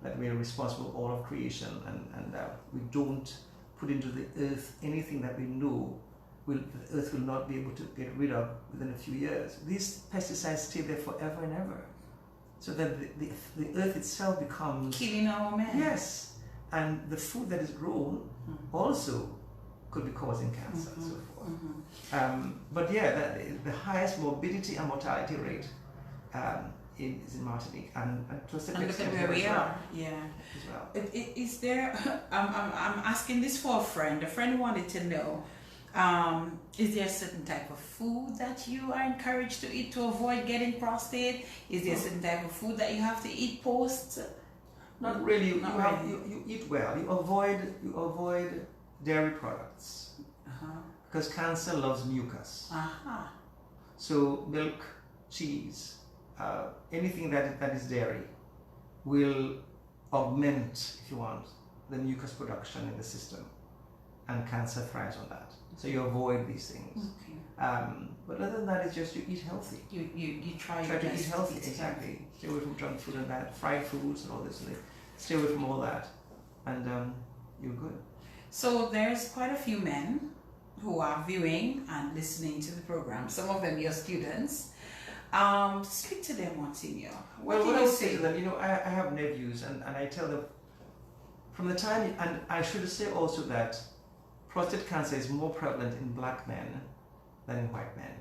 that we are responsible for all of creation, and we don't put into the earth anything that we know the earth will not be able to get rid of within a few years. These pesticides stay there forever and ever. So that the earth itself becomes... killing our men. Yes. And the food that is grown also could be causing cancer and so forth. But yeah, the highest morbidity and mortality rate is in Martinique, and to a certain extent look at where we are. As well. Is there? I'm asking this for a friend. A friend wanted to know: is there a certain type of food that you are encouraged to eat to avoid getting prostate? Is there a certain type of food that you have to eat post? Not really. You eat well. You avoid dairy products because cancer loves mucus. So milk, cheese, anything that is dairy will augment, if you want, the mucus production in the system, and cancer thrives on that. So you avoid these things. But other than that, it's just you eat healthy. You try to eat healthy. Exactly. Stay away from junk food and that, fried foods and all this. Stay away from all that, and you're good. So there's quite a few men who are viewing and listening to the program. Some of them your students. Speak to them, Monsignor. What I would say to them, I have nephews, and I tell them from the time, and I should say also that prostate cancer is more prevalent in black men than in white men.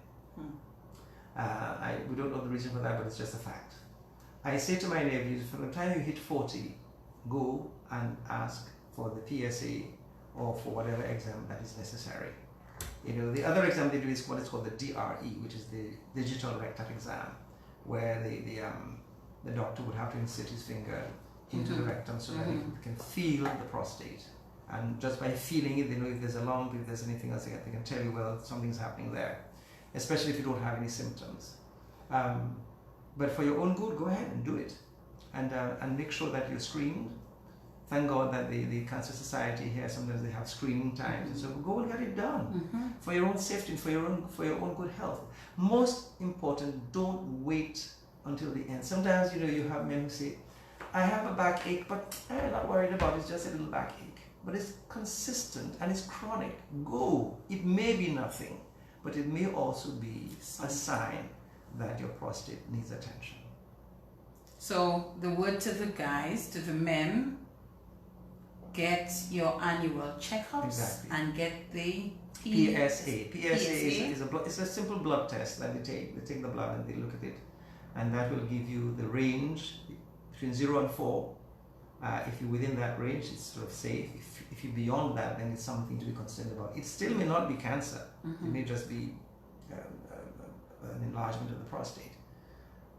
We don't know the reason for that, but it's just a fact. I say to my nephews, from the time you hit 40, go and ask for the PSA or for whatever exam that is necessary. The other exam they do is what is called the DRE, which is the digital rectal exam, where the doctor would have to insert his finger into the rectum so that he can feel the prostate. And just by feeling it, they know if there's a lump, if there's anything else, they can tell you, well, something's happening there, especially if you don't have any symptoms. But for your own good, go ahead and do it. And make sure that you're screened. Thank God that the Cancer Society here, sometimes they have screening times, and so go and get it done for your own safety and for your own good health. Most important, don't wait until the end. Sometimes you have men who say, I have a backache, but I'm not worried about it, it's just a little backache. But it's consistent and it's chronic. Go. It may be nothing, but it may also be a sign that your prostate needs attention. So the word to the guys, to the men, get your annual checkups and get the PSA. It's a simple blood test that they take. They take the blood and they look at it, and that will give you the range between 0 and 4. If you're within that range, it's sort of safe. If you're beyond that, then it's something to be concerned about. It still may not be cancer. It may just be an enlargement of the prostate.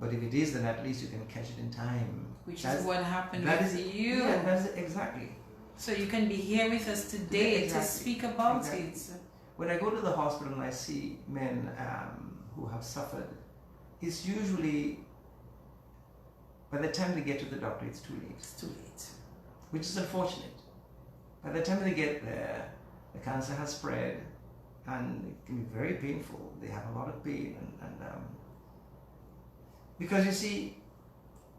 But if it is, then at least you can catch it in time. Which is what happened with you. Yeah, that's exactly. So you can be here with us today to speak about it. When I go to the hospital and I see men who have suffered, it's usually, by the time they get to the doctor, it's too late. It's too late. Which is unfortunate. By the time they get there, the cancer has spread, and it can be very painful. They have a lot of pain, and because you see,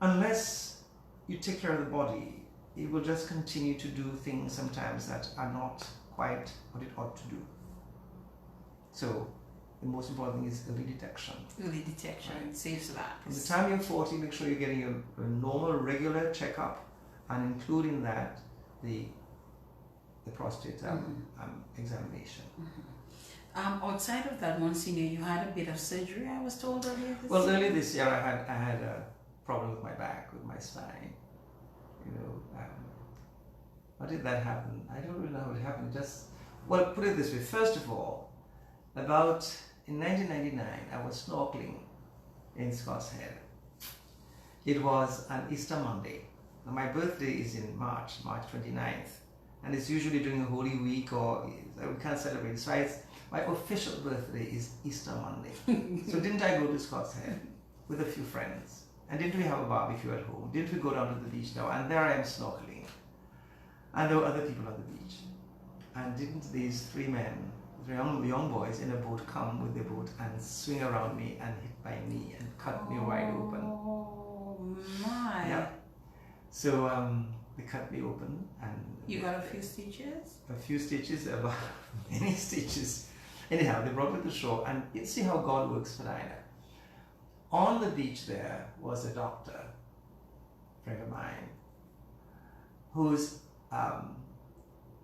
unless you take care of the body, it will just continue to do things sometimes that are not quite what it ought to do. So the most important thing is early detection. Early detection saves lives. From the time you're 40, make sure you're getting a normal, regular checkup, and including that, the prostate examination. Outside of that, Monsignor, you had a bit of surgery, I was told earlier this year. Well, earlier this year, I had a problem with my back, with my spine. You know, how did that happen? I don't really know how it happened. Well, put it this way. First of all, in 1999, I was snorkeling in Scott's Head. It was an Easter Monday. Now, my birthday is in March 29th, and it's usually during a Holy Week, or we can't celebrate. So my official birthday is Easter Monday. So didn't I go to Scott's Head with a few friends? And didn't we have a barbecue at home? Didn't we go down to the beach now? And there I am snorkeling. And there were other people on the beach. And didn't these three men, young boys in a boat, come with their boat and swing around me and hit my knee and cut me wide open? Oh my! Yeah. So they cut me open, and you got a few stitches. A few stitches, about many stitches. Anyhow, they brought me to the shore, and you see how God works, Ferdina. On the beach there was a doctor, a friend of mine, whose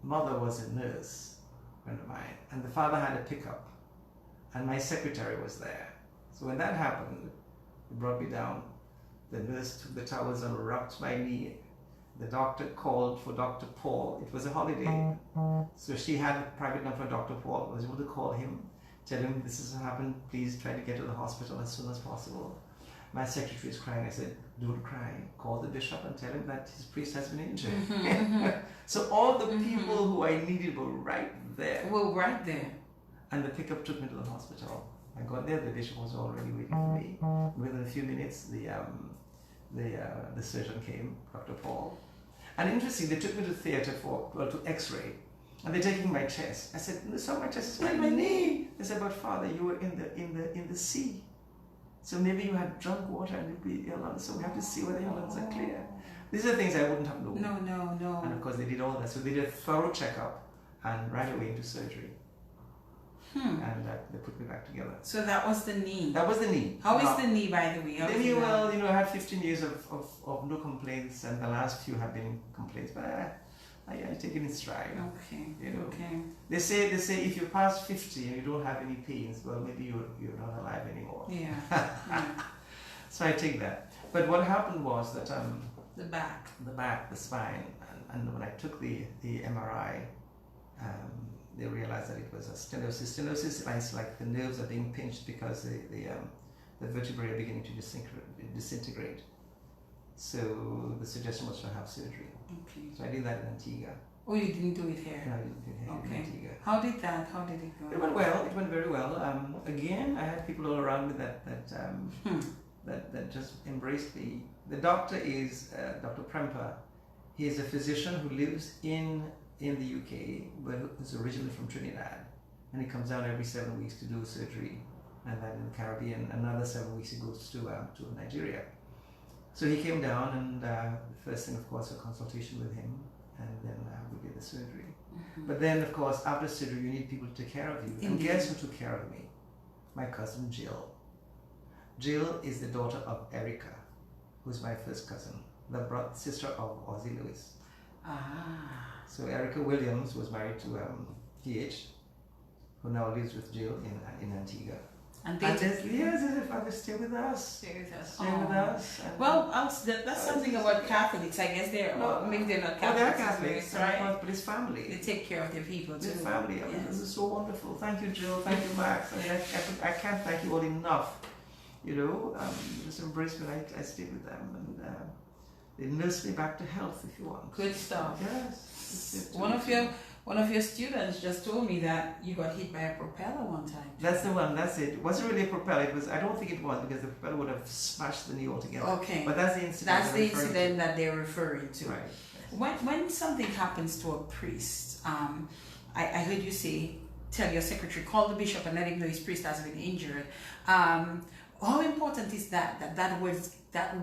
mother was a nurse, friend of mine, and the father had a pickup, and my secretary was there. So when that happened, they brought me down. The nurse took the towels and wrapped my knee. The doctor called for Dr. Paul. It was a holiday, so she had a private number for Dr. Paul. I was able to call him, tell him this has happened, please try to get to the hospital as soon as possible. My secretary is crying. I said, don't cry, call the bishop and tell him that his priest has been injured. So all the people who I needed were right there. Well, right there. And the pickup took me to the hospital. I got there, the bishop was already waiting for me. Within a few minutes, the surgeon came, Dr. Paul. And interesting, they took me to theatre to X-ray, and they're taking my chest. I said, "It's not my chest, it's my knee." They said, "But Father, you were in the sea, so maybe you had drunk water and your lungs. So we have to see whether your lungs are clear." These are things I wouldn't have known. No. And of course, they did all that. So they did a thorough checkup and right away into surgery. And they put me back together. So that was the knee. That was the knee. How is the knee, by the way? The knee, well, I had 15 years of no complaints, and the last few have been complaints, but I take it in stride. Okay. Okay. They say if you pass 50 and you don't have any pains, well, maybe you're not alive anymore. Yeah. So I take that. But what happened was that the back, the spine, and when I took the MRI. They realized that it was a stenosis. Stenosis is like the nerves are being pinched because the vertebrae are beginning to disintegrate. So the suggestion was to have surgery. Okay. So I did that in Antigua. Oh, you didn't do it here? No, I didn't do it here in Antigua. How did it go? It went well. It went very well. Again, I had people all around me that just embraced me. The doctor is Dr. Premper. He is a physician who lives in the UK, but is originally from Trinidad, and he comes down every 7 weeks to do surgery, and then in the Caribbean, another 7 weeks he goes to Nigeria. So he came down, and the first thing, of course, a consultation with him, and then we did the surgery. But then, of course, after surgery, you need people to take care of you. And guess who took care of me? My cousin Jill. Jill is the daughter of Erica, who's my first cousin, the sister of Ozzie Lewis. So Erica Williams was married to T.H., who now lives with Jill in Antigua. And their father stay with us. Stay with us. Well, that's something about Catholics. I guess maybe they're not Catholics. They're Catholics, right? But it's family. They take care of their people too. It's family. Yes. This is so wonderful. Thank you, Jill. Thank you, Max. I can't thank you all enough. Just embrace me. I stay with them, and they nurse me back to health, if you want. Good stuff. Yes. One of your students just told me that you got hit by a propeller one time. That's the one. That's it. It wasn't really a propeller. It was. I don't think it was, because the propeller would have smashed the knee altogether. Okay. But that's the incident. That's the incident that they're referring to. Right. Yes. When something happens to a priest, I heard you say, tell your secretary, call the bishop and let him know his priest has been injured. How important is that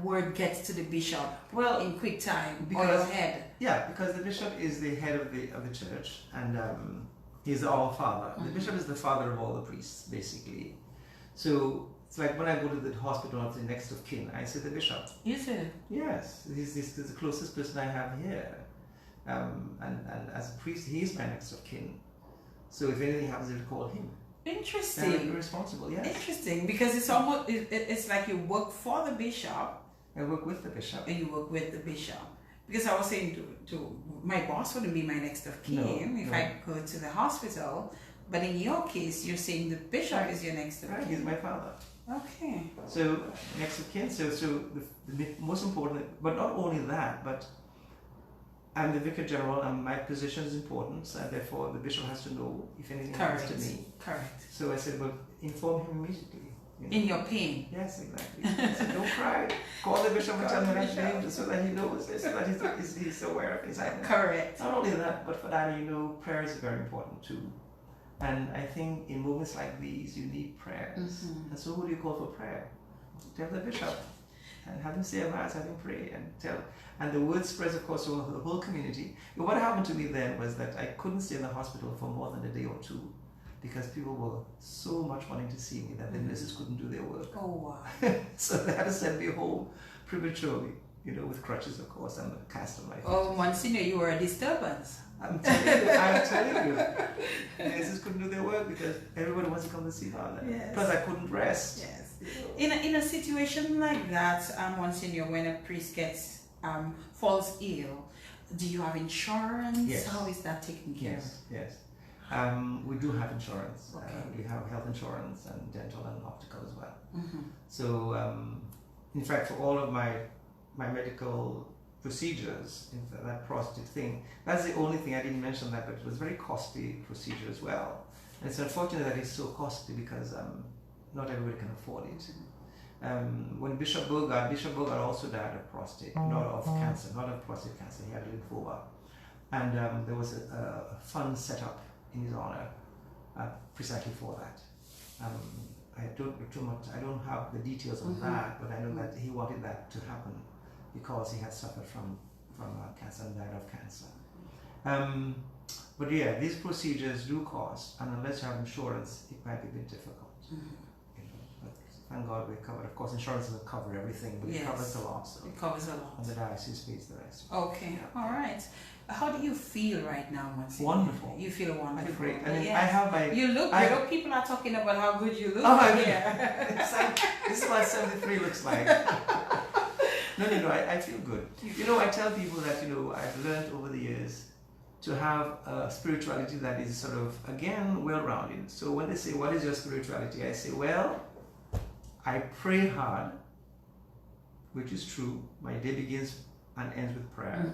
word gets to the bishop in quick time, or your head? Yeah, because the bishop is the head of the church, and he's our father. The bishop is the father of all the priests, basically. So it's like when I go to the hospital of the next of kin, I see the bishop. You see? Yes, he's the closest person I have here. And as a priest, he is my next of kin. So if anything happens, they'll call him. Interesting. And I'm responsible, yes. Interesting, because it's almost, it's like you work for the bishop. I work with the bishop. And you work with the bishop. Because I was saying to my boss wouldn't be my next of kin if I go to the hospital. But in your case, you're saying the bishop is your next of kin. He's my father. Okay. So next of kin. So the most important, but not only that, but I'm the vicar general, and my position is important, and therefore the bishop has to know if anything happens to me. Correct. So I said, well, inform him immediately. You know. In your pain. Yes, exactly. I said, don't cry. Call the bishop and tell him his name so that he knows, so that he's aware of his identity. Correct. Not only that, but for that, prayer is very important too. And I think in moments like these, you need prayers. Mm-hmm. And so who do you call for prayer? Tell the bishop and have him say a mass, have him pray and tell. And the word spreads, of course, over the whole community. And what happened to me then was that I couldn't stay in the hospital for more than a day or two, because people were so much wanting to see me that the nurses couldn't do their work. Oh, wow. So they had to send me home prematurely, with crutches, of course, and a cast on my feet. Oh, Monsignor, you were a disturbance. I'm telling you. The nurses couldn't do their work because everybody wants to come to see Father. Yes. Plus, I couldn't rest. Yes. In a situation like that, Monsignor, when a priest falls ill, do you have insurance? Yes. How is that taken care of? Yes. We do have insurance. Okay. We have health insurance and dental and optical as well. Mm-hmm. So, in fact, for all of my medical procedures, that prostate thing, that's the only thing I didn't mention that, but it was a very costly procedure as well. And it's unfortunate that it's so costly because not everybody can afford it. When Bishop Bogart also died of prostate, not of cancer, not of prostate cancer, he had lymphoma. And there was a fund set up in his honor precisely for that. I don't have the details of that, but I know that he wanted that to happen because he had suffered from cancer and died of cancer. But yeah, these procedures do cost, and unless you have insurance, it might be a bit difficult. But thank God we're covered. Of course, insurance doesn't cover everything, but it covers a lot. So. It covers a lot. And the diocese pays the rest. Okay, yeah. All right. How do you feel right now, Monsignor? Wonderful. You feel wonderful. I feel great. I mean, yes. I have my... You look good. People are talking about how good you look. Oh, I mean, yeah. this is what 73 looks like. No, I feel good. I tell people that, I've learned over the years to have a spirituality that is sort of, again, well-rounded. So when they say, what is your spirituality? I say, well, I pray hard, which is true. My day begins and ends with prayer.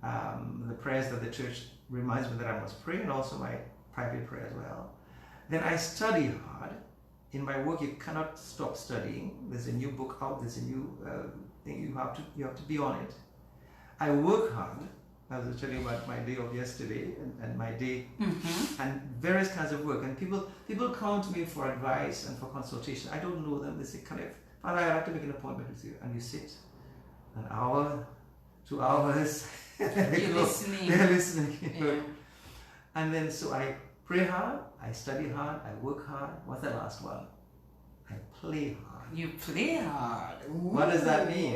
The prayers that the church reminds me that I must pray, and also my private prayer as well. Then I study hard. In my work, you cannot stop studying. There's a new book out. There's a new thing. You have to be on it. I work hard. I was telling you about my day of yesterday and my day and various kinds of work. And people come to me for advice and for consultation. I don't know them. They say, Father, I'd like to make an appointment with you. And you sit an hour, 2 hours. They're listening. Yeah. And then so I pray hard, I study hard, I work hard. What's the last one? I play hard. You play hard. Ooh. What does that mean?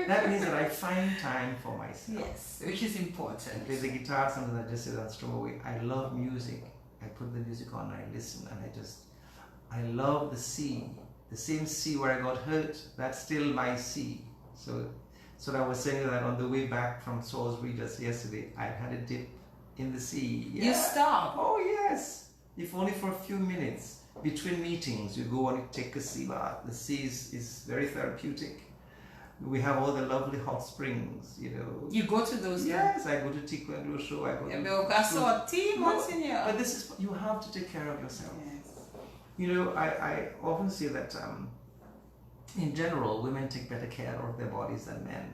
That means that I find time for myself. Yes, which is important. I play the guitar, sometimes I just sit and strum away. I love music. I put the music on, I listen, and I love the sea. The same sea where I got hurt, that's still my sea. So I was saying that on the way back from Saul's Regis yesterday, I had a dip in the sea. Yeah. You stop? Oh yes, if only for a few minutes. Between meetings, you go and you take a sea bath. The sea is very therapeutic. We have all the lovely hot springs, You go to those? Yes, I go to Tico and do a show. I go Monsignor. But this is, you have to take care of yourself. Yes. I often say that in general, women take better care of their bodies than men.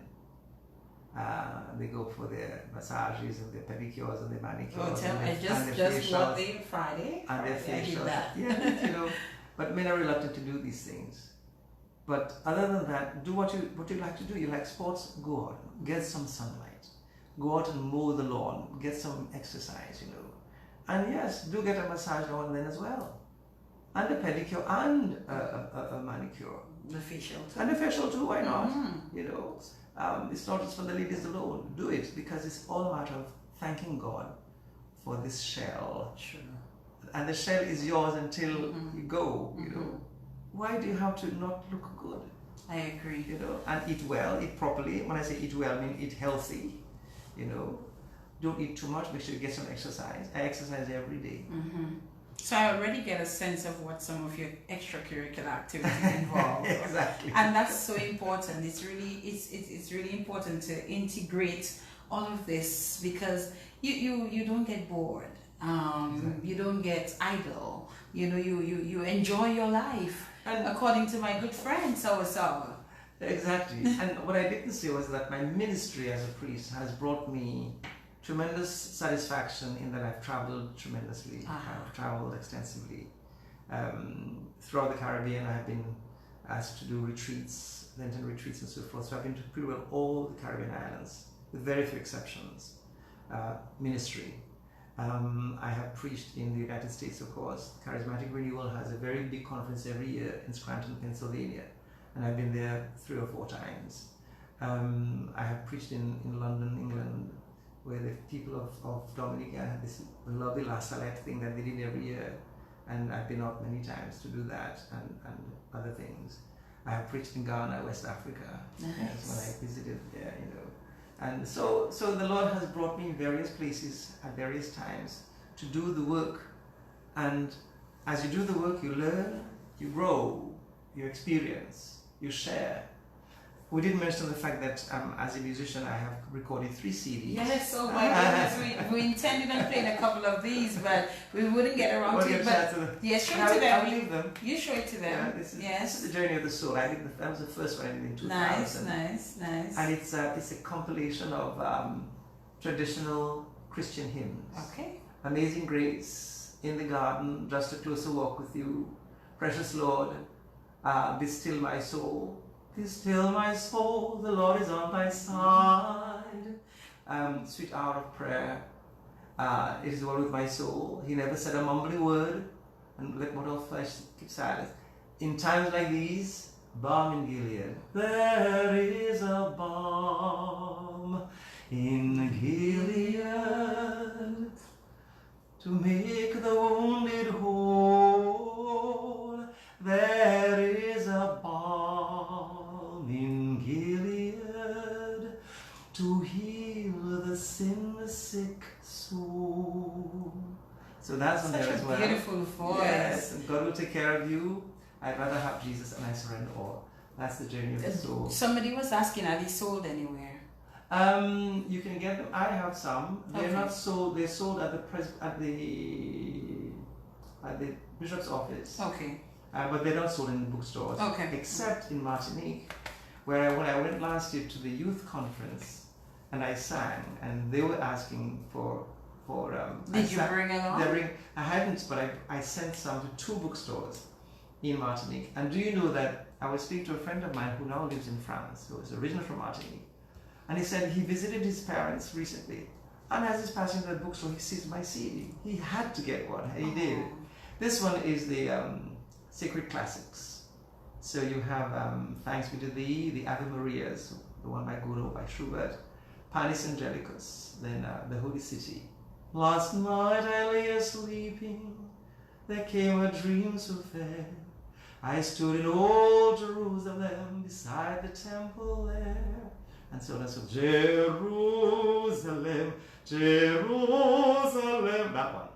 They go for their massages and their pedicures and their manicures. Just what day Friday? And their facials. Yeah, but men are reluctant to do these things. But other than that, do what you like to do. You like sports? Go out, get some sunlight. Go out and mow the lawn, get some exercise, And yes, do get a massage now and then as well. and a pedicure and a manicure. The facial too. And a facial too, why not? You know, it's not just for the ladies alone. Do it, because it's all a matter of thanking God for this shell. Sure. And the shell is yours until you go, you know. Why do you have to not look good? I agree. You know, and eat well, eat properly. When I say eat well, I mean eat healthy, you know. Don't eat too much, make sure you get some exercise. I exercise every day. So I already get a sense of what some of your extracurricular activities involve. Exactly. And that's so important. It's really important to integrate all of this, because you don't get bored. Exactly. You don't get idle. You know, you enjoy your life. And according to my good friend, so. Exactly. And what I didn't say was that my ministry as a priest has brought me tremendous satisfaction in that I've traveled tremendously. I've traveled extensively. Throughout the Caribbean, I've been asked to do retreats, Lenten retreats and so forth. So I've been to pretty well all the Caribbean islands, with very few exceptions. Ministry. I have preached in the United States, of course. Charismatic Renewal has a very big conference every year in Scranton, Pennsylvania, and I've been there 3 or 4 times. I have preached in London, England, where the people of Dominica had this lovely La Salette thing that they did every year, and I've been out many times to do that and other things. I have preached in Ghana, West Africa, yes, when I visited there, you know. And so the Lord has brought me in various places at various times to do the work. And as you do the work, you learn, you grow, you experience, you share. We didn't mention the fact that as a musician, I have recorded 3 CDs. Yes, oh my goodness, we intended on playing a couple of these, but we wouldn't get around to it. But yes, show it to them. I'll leave them. You show it to them. Yeah, this is the journey of the soul. I did that was the first one I did in 2000. Nice. And it's a compilation of traditional Christian hymns. Okay. Amazing Grace, In the Garden, Just a Closer Walk with You, Precious Lord, Be Still My Soul. Be still my soul, the Lord is on my side. Sweet hour of prayer. It is well with my soul. He never said a mumbling word, and let mortal flesh keep silence. In times like these, balm in Gilead. There is a balm in Gilead to make the wounded whole. There is a balm in Gilead to heal the sick soul. So that's on there as well. Such a beautiful voice. Yes, and God will take care of you. I'd rather have Jesus and I surrender all. That's the journey of the soul. Somebody was asking, are they sold anywhere? You can get them. I have some. They're not sold. They're sold at the bishop's office. Okay. But they're not sold in the bookstores. Okay. Except in Martinique, where when I went last year to the youth conference and I sang, and they were asking for. Did you bring along? I hadn't, but I sent some to 2 bookstores in Martinique. And do you know that I was speaking to a friend of mine who now lives in France, who is originally from Martinique, and he said he visited his parents recently, and as he's passing the bookstore, he sees my CD. He had to get one, and he did. This one is the Sacred Classics. So you have Thanks Be to Thee, the Ave Marias, the one by Gounod, by Schubert, Panis Angelicus, then the Holy City. Last night I lay a-sleeping, there came a dream so fair. I stood in old Jerusalem, beside the temple there. And so that's what Jerusalem, Jerusalem, that one.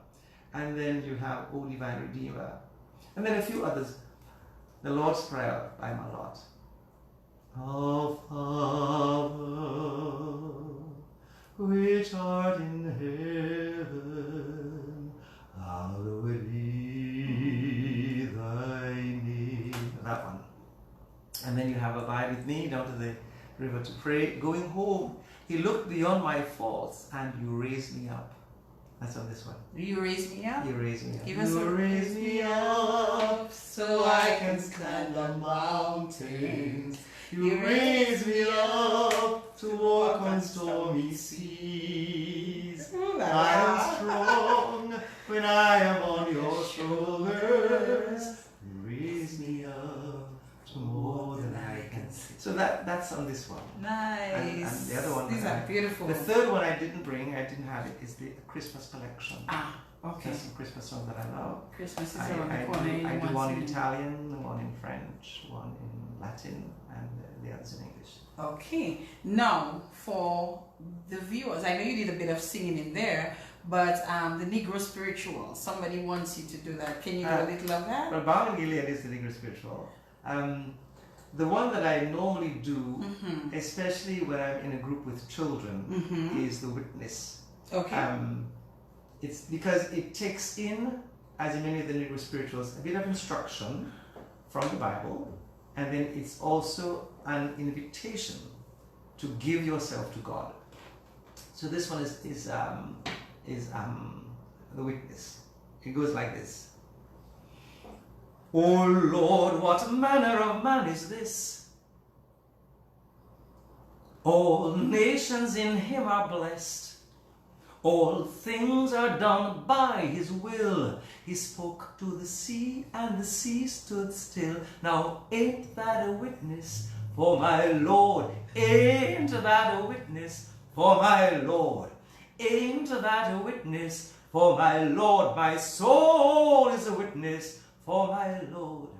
And then you have O Divine Redeemer. And then a few others. The Lord's Prayer by Malot. Our Father, which art in heaven, hallowed be thy name. That one. And then you have Abide with me, down to the river to pray. Going home, he looked beyond my faults and you raised me up. That's on this one. You raised me up? You raised me up. Give us you raised me up so I can stand on mountains. You raised me up to walk on stormy seas. I am strong when I am on your shoulders. more than I can see. So that's on this one. Nice. And the other one. These are beautiful. The third one I didn't have it, is the Christmas collection. Okay. There's some Christmas songs that I love. Christmas is around the corner. I do one in Italian, one in French, one in Latin, and the others in English. Okay. Now, for the viewers, I know you did a bit of singing in there, but the Negro Spiritual, somebody wants you to do that. Can you do a little of that? Well, Balm and Gilead is the Negro Spiritual. The one that I normally do, especially when I'm in a group with children, is the Witness. Okay. It's because it takes in, as in many of the Negro Spirituals, a bit of instruction from the Bible, and then it's also an invitation to give yourself to God. So this one is the Witness. It goes like this. O Lord, what manner of man is this? All nations in him are blessed. All things are done by his will. He spoke to the sea, and the sea stood still. Now ain't that a witness for my Lord? Ain't that a witness for my Lord? Ain't that a witness for my Lord? My soul is a witness for my Lord.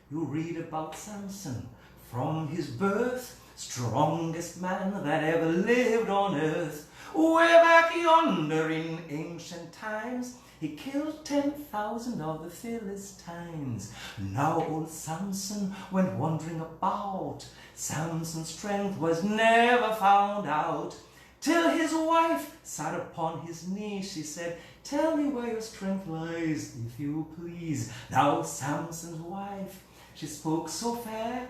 You read about Samson from his birth, strongest man that ever lived on earth. Way back yonder in ancient times, he killed 10,000 of the Philistines. Now old Samson went wandering about. Samson's strength was never found out, till his wife sat upon his knee. She said, tell me where your strength lies, if you please. Now Samson's wife, she spoke so fair.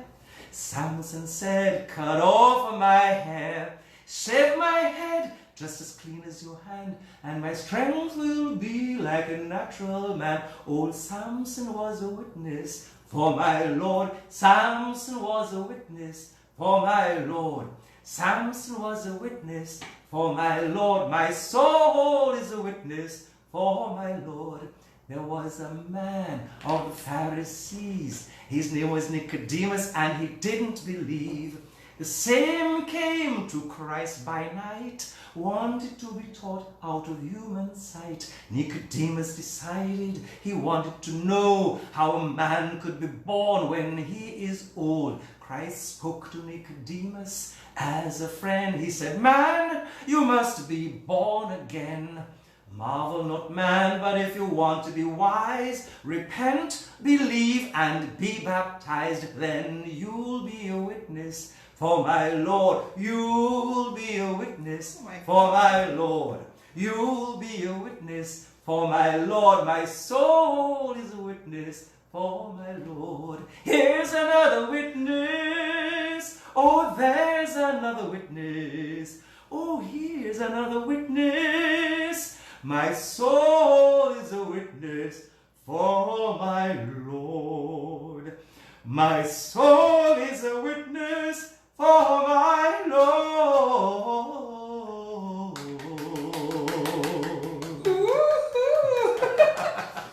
Samson said, cut off my hair, shave my head just as clean as your hand, and my strength will be like a natural man. Old Samson was a witness for my Lord. Samson was a witness for my Lord. Samson was a witness for my Lord. My soul is a witness for my Lord. There was a man of the Pharisees. His name was Nicodemus, and he didn't believe. The same came to Christ by night, wanted to be taught out of human sight. Nicodemus decided he wanted to know how a man could be born when he is old. Christ spoke to Nicodemus as a friend. He said, man, you must be born again. Marvel not, man, but if you want to be wise, repent, believe, and be baptized. Then you'll be a witness for my Lord. You'll be a witness for my Lord. You'll be a witness for my Lord. My soul is a witness for my Lord. Here's another witness. Oh, there's another witness. Oh, here's another witness. My soul is a witness for my Lord. My soul is a witness for my Lord.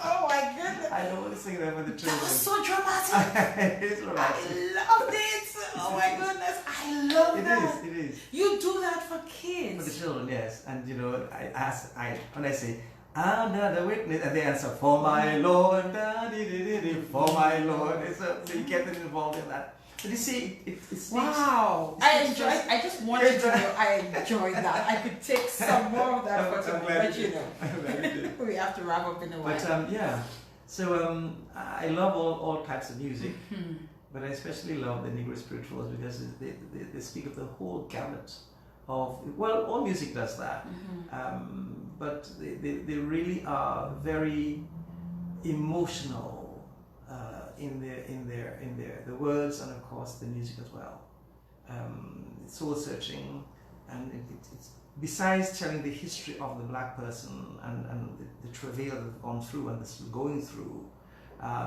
Oh my goodness. I don't want to sing that for the children. That was so dramatic. It is dramatic. I loved it. Oh my goodness. I love that. It is. You do that for kids. For the children, yes. And you know, when I say, another witness, and they answer, for my Lord, for my Lord. So you get them involved in that. But you see, it speaks. Wow. I just wanted to know, I enjoyed that. I could take some more of that for tomorrow, but you know, we have to wrap up in a while. But yeah, so I love all types of music, but I especially love the Negro Spirituals because they speak of the whole gamut of, well, all music does that, but they really are very emotional in the words, and of course the music as well. It's soul searching, and it's besides telling the history of the black person and the travail they've gone through and this going through,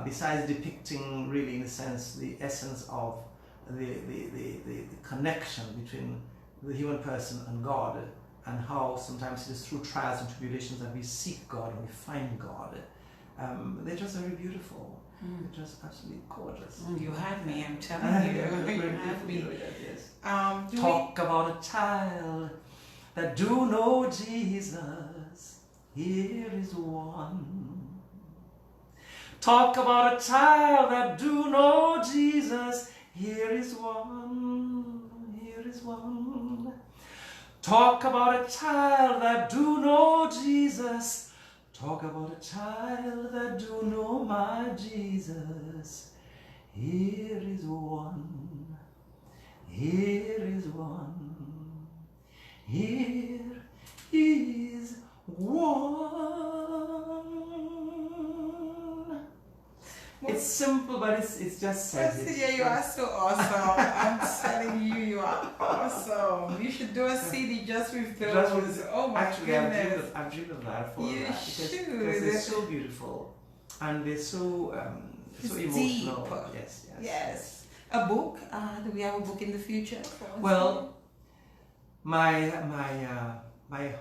besides depicting really in a sense the essence of the connection between the human person and God, and how sometimes it is through trials and tribulations that we seek God and we find God. They're just very beautiful. It was absolutely gorgeous. You had me, I'm telling you. You had me. Yes. Talk about a child that do know Jesus. Here is one. Talk about a child that do know Jesus. Here is one. Here is one. Talk about a child that do know Jesus. Talk about a child that do know my Jesus. Here is one. Here is one. Here is one. It's simple, but it's just says it. Yeah, you are so awesome. I'm telling you, you are awesome. You should do a CD just with those. Oh my goodness. I've dreamed of that for You that because they're so beautiful and they're so emotional. Deep. Yes. A book? Do we have a book in the future? Well, my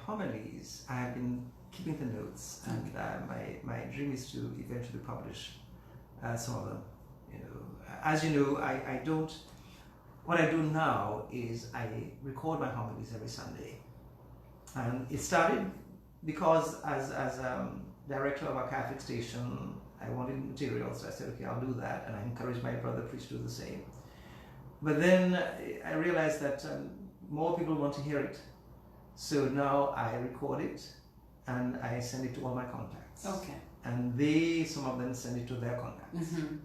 homilies, I have been keeping the notes, and my dream is to eventually publish some of them. As you know, I don't. What I do now is I record my homilies every Sunday, and it started because as director of a Catholic station, I wanted materials, so I said, okay, I'll do that, and I encouraged my brother priest to do the same. But then I realized that more people want to hear it, so now I record it and I send it to all my contacts. Okay. And some of them send it to their contacts. Mm-hmm.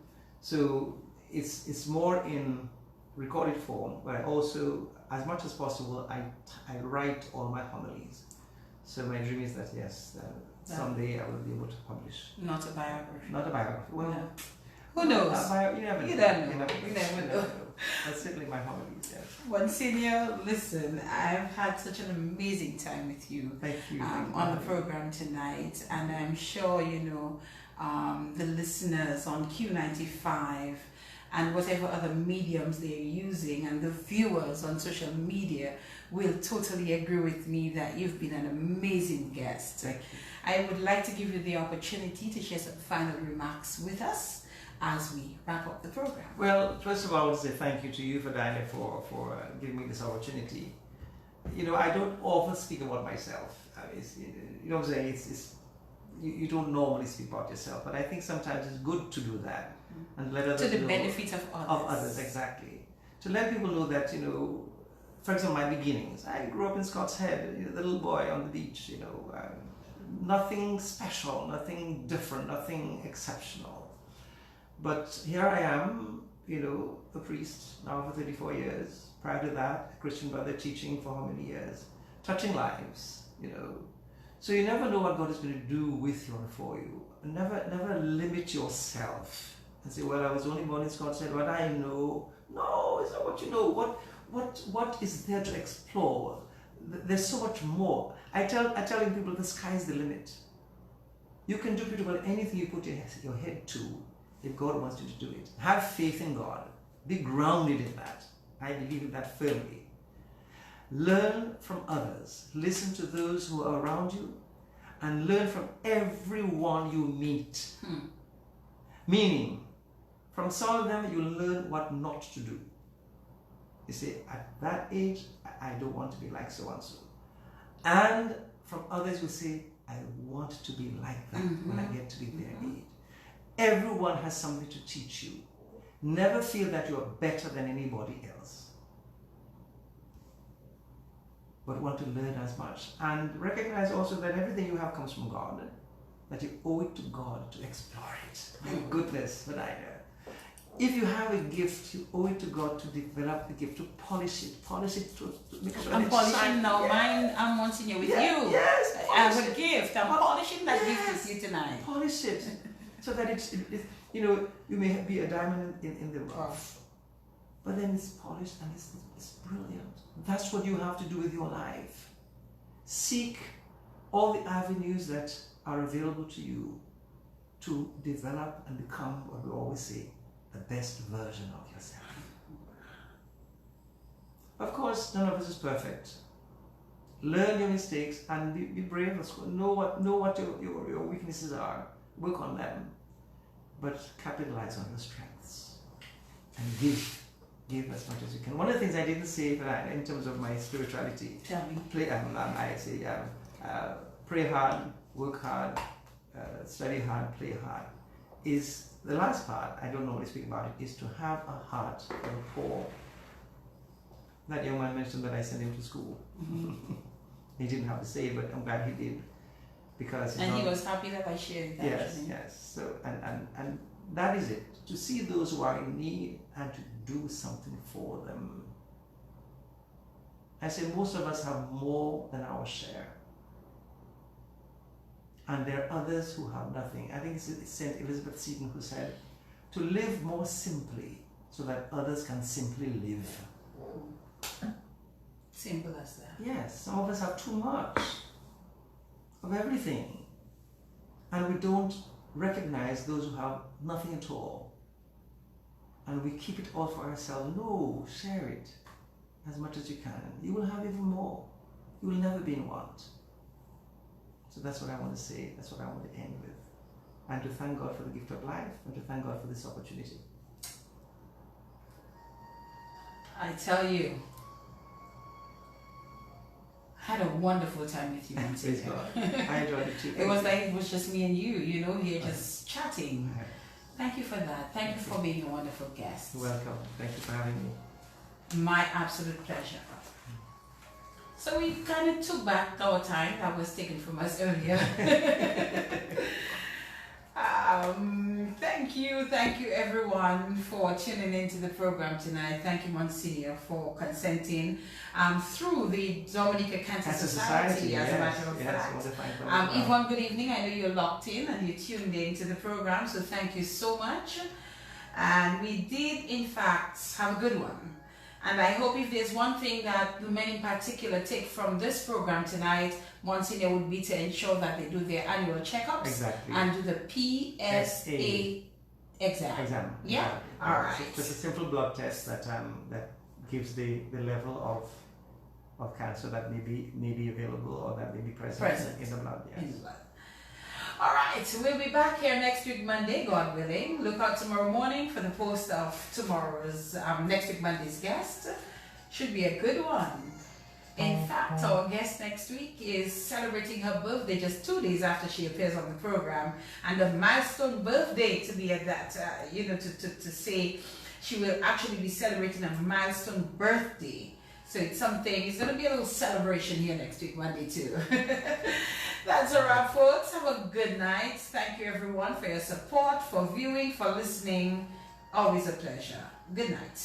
So it's more in recorded form, but I also, as much as possible, I write all my homilies. So my dream is that someday I will be able to publish. Not a biography. Not a biography. Well, no. Who knows? You never know. That's simply my homilies. Yes. Monsignor, listen, I've had such an amazing time with you. Thank you. On the program tonight, and I'm sure the listeners on Q95 and whatever other mediums they're using, and the viewers on social media will totally agree with me that you've been an amazing guest. Thank you. I would like to give you the opportunity to share some final remarks with us as we wrap up the program. Well, first of all, I want to say thank you to you, Ferdina, for giving me this opportunity. I don't often speak about myself. You know what I'm saying? You don't normally speak about yourself, but I think sometimes it's good to do that and let others know. To the benefit of others. Of others, exactly. To let people know that, for example, my beginnings. I grew up in Scott's Head, the little boy on the beach, nothing special, nothing different, nothing exceptional. But here I am, a priest now for 34 years. Prior to that, a Christian brother teaching for how many years? Touching lives, So you never know what God is going to do with you and for you. Never limit yourself and say, well, I was only born in Scott's Head, what I know. No, it's not what you know. What is there to explore? There's so much more. I tell people the sky is the limit. You can do pretty well anything you put your head to, if God wants you to do it. Have faith in God. Be grounded in that. I believe in that firmly. Learn from others. Listen to those who are around you, and learn from everyone you meet. Meaning, from some of them, you'll learn what not to do. You say, at that age, I don't want to be like so-and-so. And from others, you say, I want to be like that when I get to be their age. Everyone has something to teach you. Never feel that you are better than anybody else, but want to learn as much. And recognize also that everything you have comes from God, that you owe it to God to explore it. My goodness, Ferdina. If you have a gift, you owe it to God to develop the gift, to polish it to make sure I'm polishing now. Yeah. Mine, I'm wanting you with you. Yes, I have a gift. I'm polishing that gift with you tonight. Polish it so that you may be a diamond in the rough, but then it's polished and it's brilliant. That's what you have to do with your life. Seek all the avenues that are available to you to develop and become what we always say, the best version of yourself. Of course, none of us is perfect. Learn your mistakes and be brave. Know what your weaknesses are. Work on them. but capitalize on your strengths and give as much as you can. One of the things I didn't say that in terms of my spirituality, Tell me. I say pray hard, work hard, study hard, play hard. Is the last part, I don't normally speak about it, is to have a heart for the poor. That young man mentioned that I sent him to school. Mm-hmm. He didn't have to say it, but I'm glad he did. Because he was happy that I shared that. Yes. So and that is it. To see those who are in need and to do something for them. I say most of us have more than our share. And there are others who have nothing. I think it's St. Elizabeth Seton who said, to live more simply so that others can simply live. Simple as that. Yes, some of us have too much of everything. And we don't recognize those who have nothing at all. And we keep it all for ourselves. No, share it as much as you can. You will have even more. You will never be in want. So that's what I want to say. That's what I want to end with. And to thank God for the gift of life and to thank God for this opportunity. I tell you, I had a wonderful time with you, Monsignor. I enjoyed it too. It was like it was just me and you, here just chatting. Thank you for that. Thank you for being a wonderful guest. You're welcome. Thank you for having me. My absolute pleasure. So we kind of took back our time that was taken from us earlier. Thank you everyone for tuning into the program tonight. Thank you, Monsignor, for consenting through the Dominica Cancer Society, as a matter of fact. Yvonne, good evening. I know you're locked in and you tuned into the program, so thank you so much. And we did, in fact, have a good one. And I hope if there's one thing that the men in particular take from this program tonight, Monsignor, would be to ensure that they do their annual checkups and do the PSA exam. Yeah? Exactly. All right. Just a simple blood test that gives the level of cancer that may be available or that may be present. In the blood. Yes. In the blood. All right, so we'll be back here next week, Monday, God willing. Look out tomorrow morning for the post of tomorrow's, next week, Monday's guest. Should be a good one. In fact, our guest next week is celebrating her birthday just 2 days after she appears on the program. And a milestone birthday to be at that, to say she will actually be celebrating a milestone birthday. So it's going to be a little celebration here next week, Monday too. That's a wrap, folks. Have a good night. Thank you everyone for your support, for viewing, for listening. Always a pleasure. Good night.